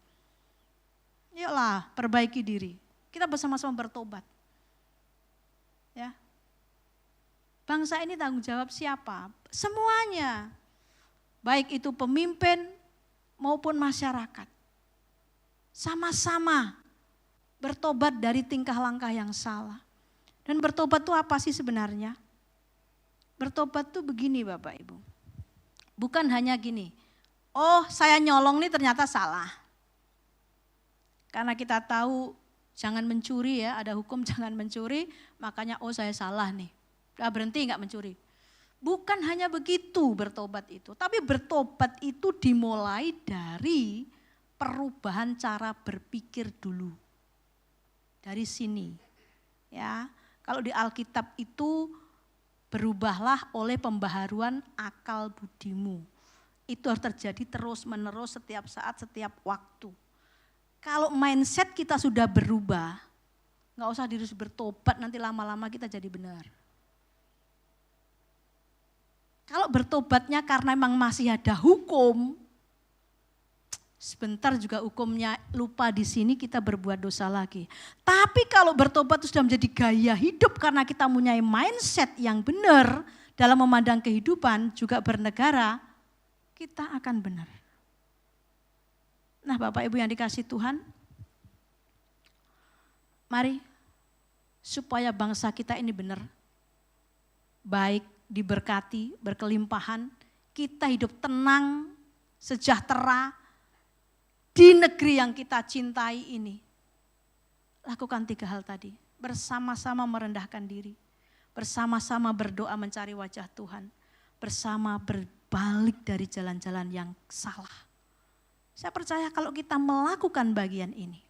Yuklah perbaiki diri, kita bersama-sama bertobat. Ya, bangsa ini tanggung jawab siapa? Semuanya, baik itu pemimpin maupun masyarakat. Sama-sama bertobat dari tingkah langkah yang salah. Dan bertobat itu apa sih sebenarnya? Bertobat itu begini Bapak Ibu. Bukan hanya gini, oh saya nyolong nih ternyata salah. Karena kita tahu jangan mencuri ya, ada hukum jangan mencuri, makanya oh saya salah nih. Udah berhenti enggak mencuri. Bukan hanya begitu bertobat itu, tapi bertobat itu dimulai dari perubahan cara berpikir dulu. Dari sini. Ya, kalau di Alkitab itu berubahlah oleh pembaharuan akal budimu. Itu harus terjadi terus-menerus setiap saat, setiap waktu. Kalau mindset kita sudah berubah, nggak usah dirus bertobat, nanti lama-lama kita jadi benar. Kalau bertobatnya karena memang masih ada hukum, sebentar juga hukumnya lupa di sini kita berbuat dosa lagi. Tapi kalau bertobat itu sudah menjadi gaya hidup karena kita punya mindset yang benar dalam memandang kehidupan juga bernegara, kita akan benar. Nah Bapak Ibu yang dikasih Tuhan, mari supaya bangsa kita ini benar, baik, diberkati, berkelimpahan, kita hidup tenang, sejahtera di negeri yang kita cintai ini. Lakukan 3 hal tadi, bersama-sama merendahkan diri, bersama-sama berdoa mencari wajah Tuhan, bersama berbalik dari jalan-jalan yang salah. Saya percaya kalau kita melakukan bagian ini,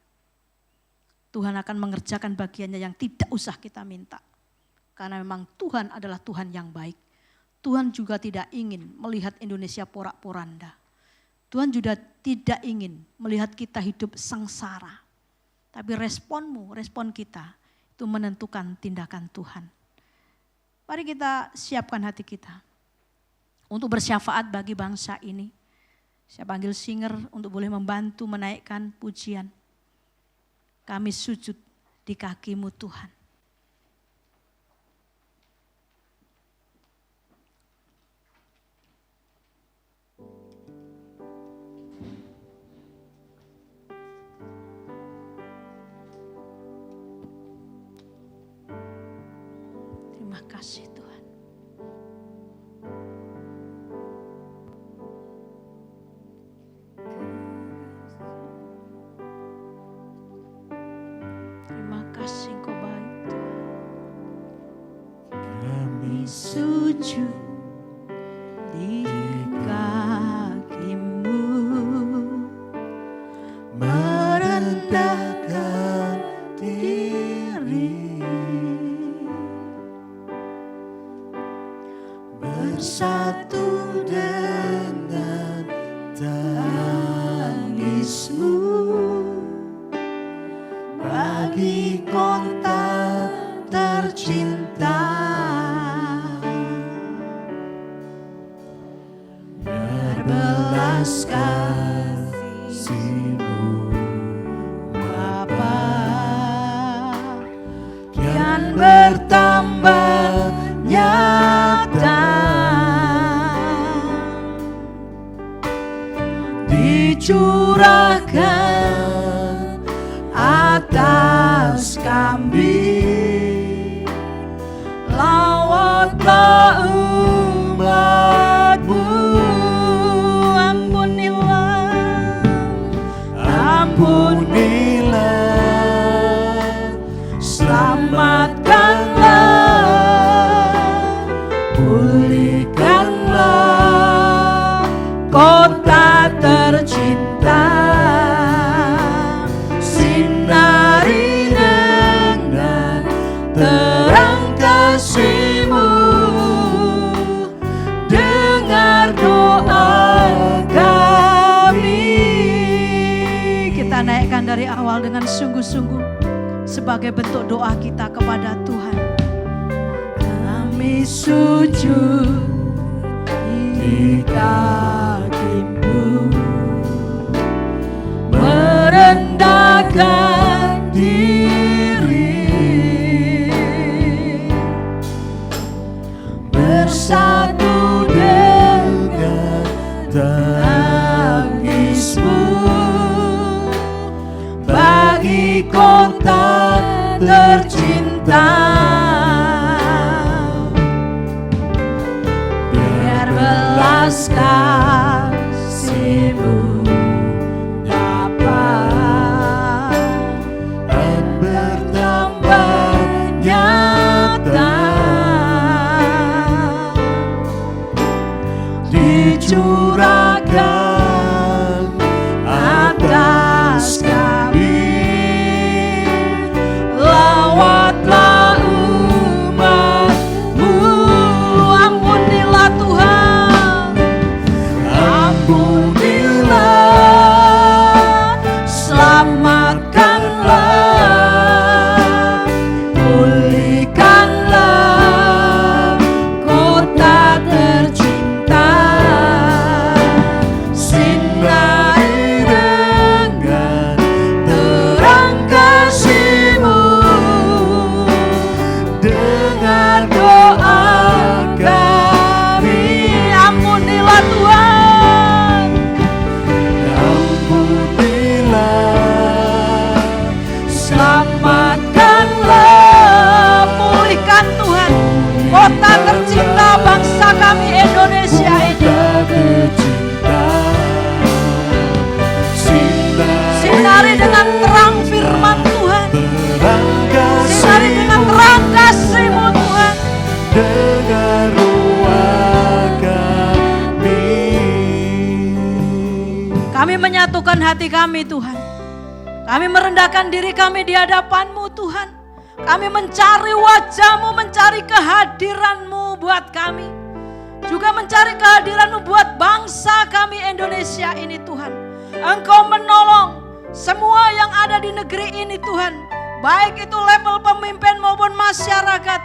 Tuhan akan mengerjakan bagiannya yang tidak usah kita minta. Karena memang Tuhan adalah Tuhan yang baik. Tuhan juga tidak ingin melihat Indonesia porak-poranda. Tuhan juga tidak ingin melihat kita hidup sengsara. Tapi responmu, respon kita itu menentukan tindakan Tuhan. Mari kita siapkan hati kita untuk bersyafaat bagi bangsa ini. Saya panggil singer untuk boleh membantu menaikkan pujian. Kami sujud di kaki-Mu Tuhan. Terima kasih Tuhan. Terima kasih Engkau baik. Kami sujud di kaki-Mu, merendahkan diri, bersatu dengan tangismu bagi kota tercinta. Berbelas kasih-Mu Bapa, kian dicurahkan atas kami. Lawatlah umat-Mu, ampunilah, selamatkanlah, pulihkanlah kota tercinta, sinari dengan terang kasih-Mu, dengar doa kami. Kita naikkan dari awal dengan sungguh-sungguh sebagai bentuk doa kita kepada Tuhan. Kami sujud di kaki-Mu, merendahkan diri, bersatu dengan tangis-Mu bagi kota tercinta. Biar belas kasih-Mu dapat bertambah nyata, dicurahkan atas kami. Lawatlah umat-Mu, ampunilah Tuhan, ampunilah, selamatkanlah, pulihkanlah kota tercinta, sinari dengan terang kasih-Mu, dengar doa kami. Ampunilah Tuhan, ampunilah, selamatkanlah, pulihkan Tuhan kota tercinta bangsa kami Indonesia ini. Sinari dengan terang firman Tuhan, sinari dengan terang kasih-Mu Tuhan. dengar doa kami. Kami menyatukan hati kami Tuhan. Kami merendahkan diri kami di hadapan-Mu Tuhan. Kami mencari wajah-Mu, mencari kehadiran-Mu buat kami. Juga mencari kehadiran-Mu buat bangsa kami Indonesia ini Tuhan. Engkau menolong semua yang ada di negeri ini Tuhan. Baik itu level pemimpin maupun masyarakat.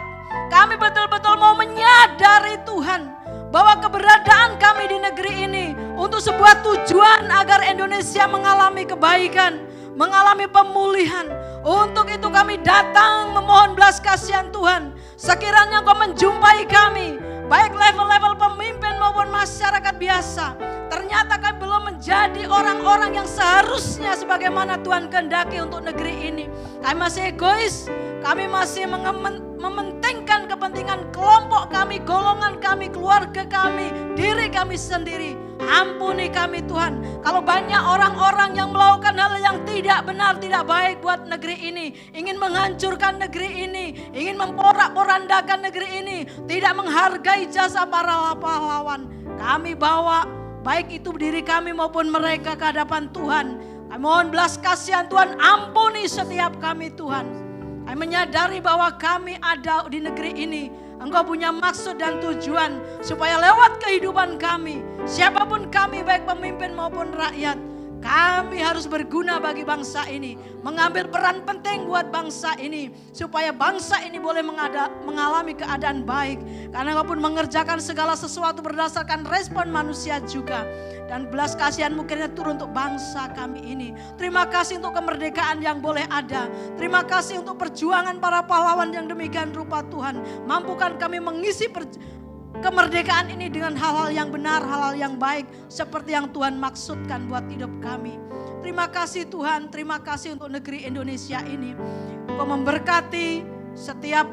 Kami betul-betul mau menyadari Tuhan bahwa keberadaan kami di negeri ini untuk sebuah tujuan agar Indonesia mengalami kebaikan, mengalami pemulihan. Untuk itu kami datang memohon belas kasihan Tuhan. Sekiranya Engkau menjumpai kami, baik level-level pemimpin maupun masyarakat biasa, ternyata kami belum menjadi orang-orang yang seharusnya sebagaimana Tuhan kehendaki untuk negeri ini. Kami masih egois, kami masih mementingkan kepentingan kelompok kami, golongan kami, keluarga kami, diri kami sendiri. Ampuni kami Tuhan, kalau banyak orang-orang yang melakukan hal yang tidak benar, tidak baik buat negeri ini, ingin menghancurkan negeri ini, ingin memporak-porandakan negeri ini, tidak menghargai jasa para pahlawan. Kami bawa baik itu diri kami maupun mereka ke hadapan Tuhan. Kami mohon belas kasihan Tuhan, ampuni setiap kami Tuhan. Kami menyadari bahwa kami ada di negeri ini, Engkau punya maksud dan tujuan supaya lewat kehidupan kami, siapapun kami baik pemimpin maupun rakyat, kami harus berguna bagi bangsa ini, mengambil peran penting buat bangsa ini, supaya bangsa ini boleh mengalami keadaan baik. Karena Engkau pun mengerjakan segala sesuatu berdasarkan respon manusia juga. Dan belas kasihan-Mu kiranya turun untuk bangsa kami ini. Terima kasih untuk kemerdekaan yang boleh ada. Terima kasih untuk perjuangan para pahlawan yang demikian rupa Tuhan. Mampukan kami mengisi kemerdekaan ini dengan hal-hal yang benar, hal-hal yang baik seperti yang Tuhan maksudkan buat hidup kami. Terima kasih Tuhan, terima kasih untuk negeri Indonesia ini. Engkau memberkati setiap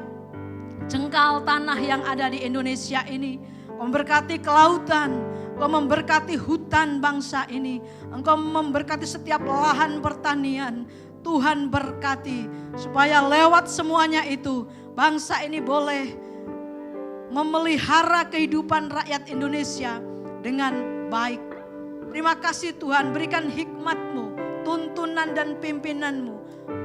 jengkal tanah yang ada di Indonesia ini. Engkau memberkati kelautan, Engkau memberkati hutan bangsa ini. Engkau memberkati setiap lahan pertanian. Tuhan berkati supaya lewat semuanya itu bangsa ini boleh memelihara kehidupan rakyat Indonesia dengan baik. Terima kasih Tuhan, berikan hikmat-Mu, tuntunan dan pimpinan-Mu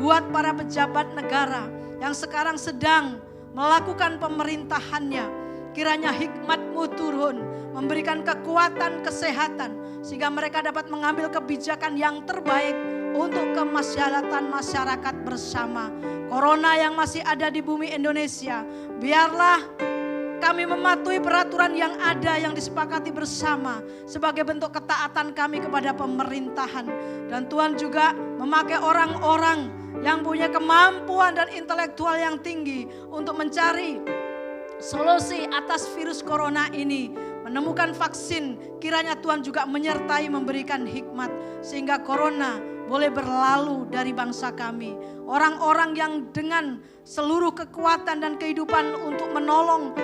buat para pejabat negara yang sekarang sedang melakukan pemerintahannya. Kiranya hikmat-Mu turun, memberikan kekuatan, kesehatan, sehingga mereka dapat mengambil kebijakan yang terbaik untuk kemaslahatan masyarakat bersama. Corona yang masih ada di bumi Indonesia, biarlah kami mematuhi peraturan yang ada yang disepakati bersama sebagai bentuk ketaatan kami kepada pemerintahan. Dan Tuhan juga memakai orang-orang yang punya kemampuan dan intelektual yang tinggi untuk mencari solusi atas virus corona ini, menemukan vaksin. Kiranya Tuhan juga menyertai, memberikan hikmat sehingga corona boleh berlalu dari bangsa kami. Orang-orang yang dengan seluruh kekuatan dan kehidupan untuk menolong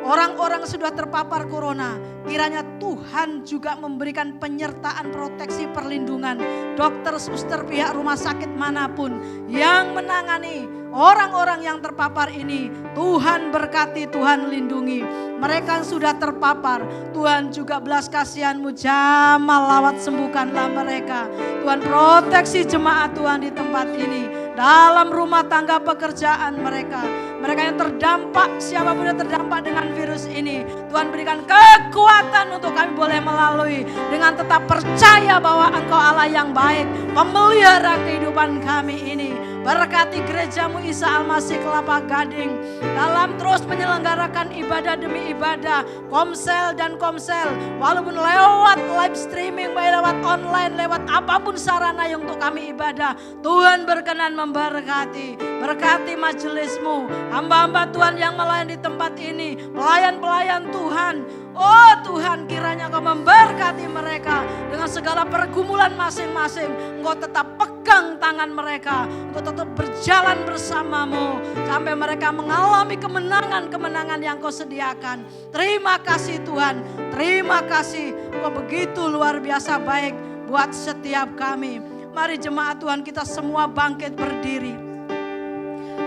orang-orang yang sudah terpapar corona, kiranya Tuhan juga memberikan penyertaan, proteksi, perlindungan. Dokter, suster, pihak rumah sakit manapun yang menangani orang-orang yang terpapar ini, Tuhan berkati, Tuhan lindungi. Mereka yang sudah terpapar, Tuhan juga belas kasihan-Mu jamah lawat sembuhkanlah mereka. Tuhan proteksi jemaat Tuhan di tempat ini, dalam rumah tangga pekerjaan mereka. Mereka yang terdampak, siapapun yang terdampak dengan virus ini, Tuhan berikan kekuatan untuk kami boleh melalui dengan tetap percaya bahwa Engkau Allah yang baik, memelihara kehidupan kami ini. Berkati gereja-Mu Isa Al-Masih Kelapa Gading dalam terus menyelenggarakan ibadah demi ibadah, komsel dan komsel, walaupun lewat live streaming, lewat online, lewat apapun sarana yang untuk kami ibadah. Tuhan berkenan memberkati, berkati majelis-Mu, hamba-hamba Tuhan yang melayani di tempat ini, pelayan-pelayan Tuhan. Oh Tuhan, kiranya Kau memberkati mereka dengan segala pergumulan masing-masing. Engkau tetap pegang tangan mereka untuk tetap berjalan bersama-Mu sampai mereka mengalami kemenangan-kemenangan yang Kau sediakan. Terima kasih Tuhan, terima kasih. Kau begitu luar biasa baik buat setiap kami. Mari jemaat Tuhan, kita semua bangkit berdiri.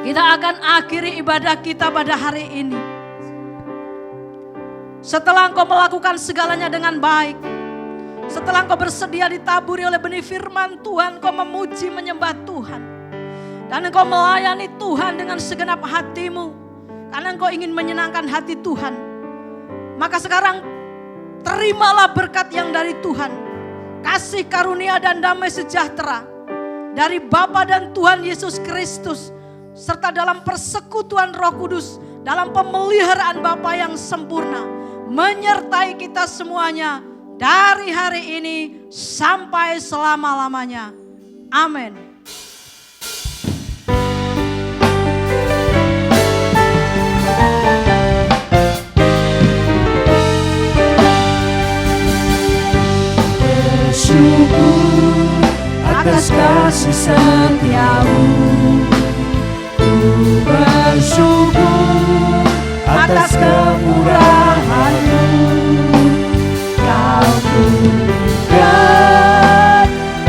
Kita akan akhiri ibadah kita pada hari ini. Setelah Engkau melakukan segalanya dengan baik, setelah Engkau bersedia ditaburi oleh benih firman Tuhan, Engkau memuji menyembah Tuhan, dan Engkau melayani Tuhan dengan segenap hatimu, karena Engkau ingin menyenangkan hati Tuhan. Maka sekarang terimalah berkat yang dari Tuhan, kasih karunia dan damai sejahtera dari Bapa dan Tuhan Yesus Kristus, serta dalam persekutuan Roh Kudus, dalam pemeliharaan Bapa yang sempurna, menyertai kita semuanya dari hari ini sampai selama-lamanya. Amin. Bersyukur atas kasih setiamu, ku bersyukur atas kemurahan-Mu. Kau bukan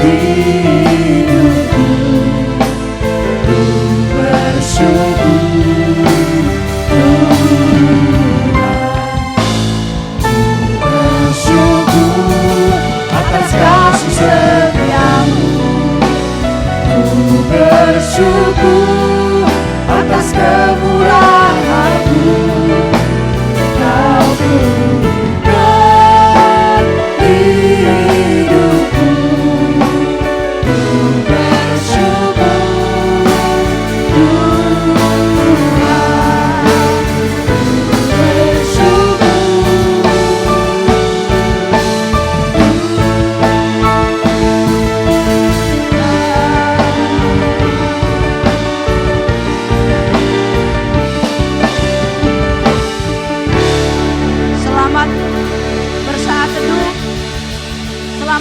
hidupku, ku bersyukur Tuhan. Ku bersyukur atas kasih setiamu, ku bersyukur atas kemurahan-Mu.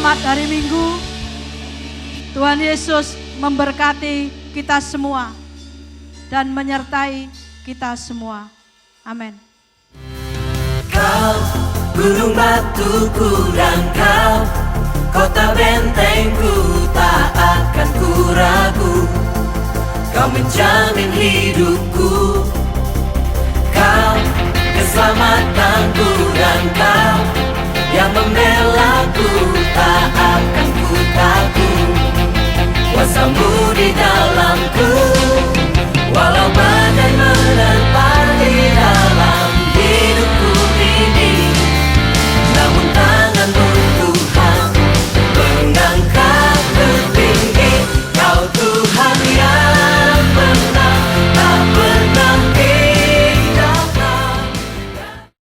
Selamat hari Minggu. Tuhan Yesus memberkati kita semua dan menyertai kita semua. Amin. Kau gunung batuku dan kau kota bentengku, tak akan ku ragu. Kau menjamin hidupku, kau keselamatanku, dan kau yang membela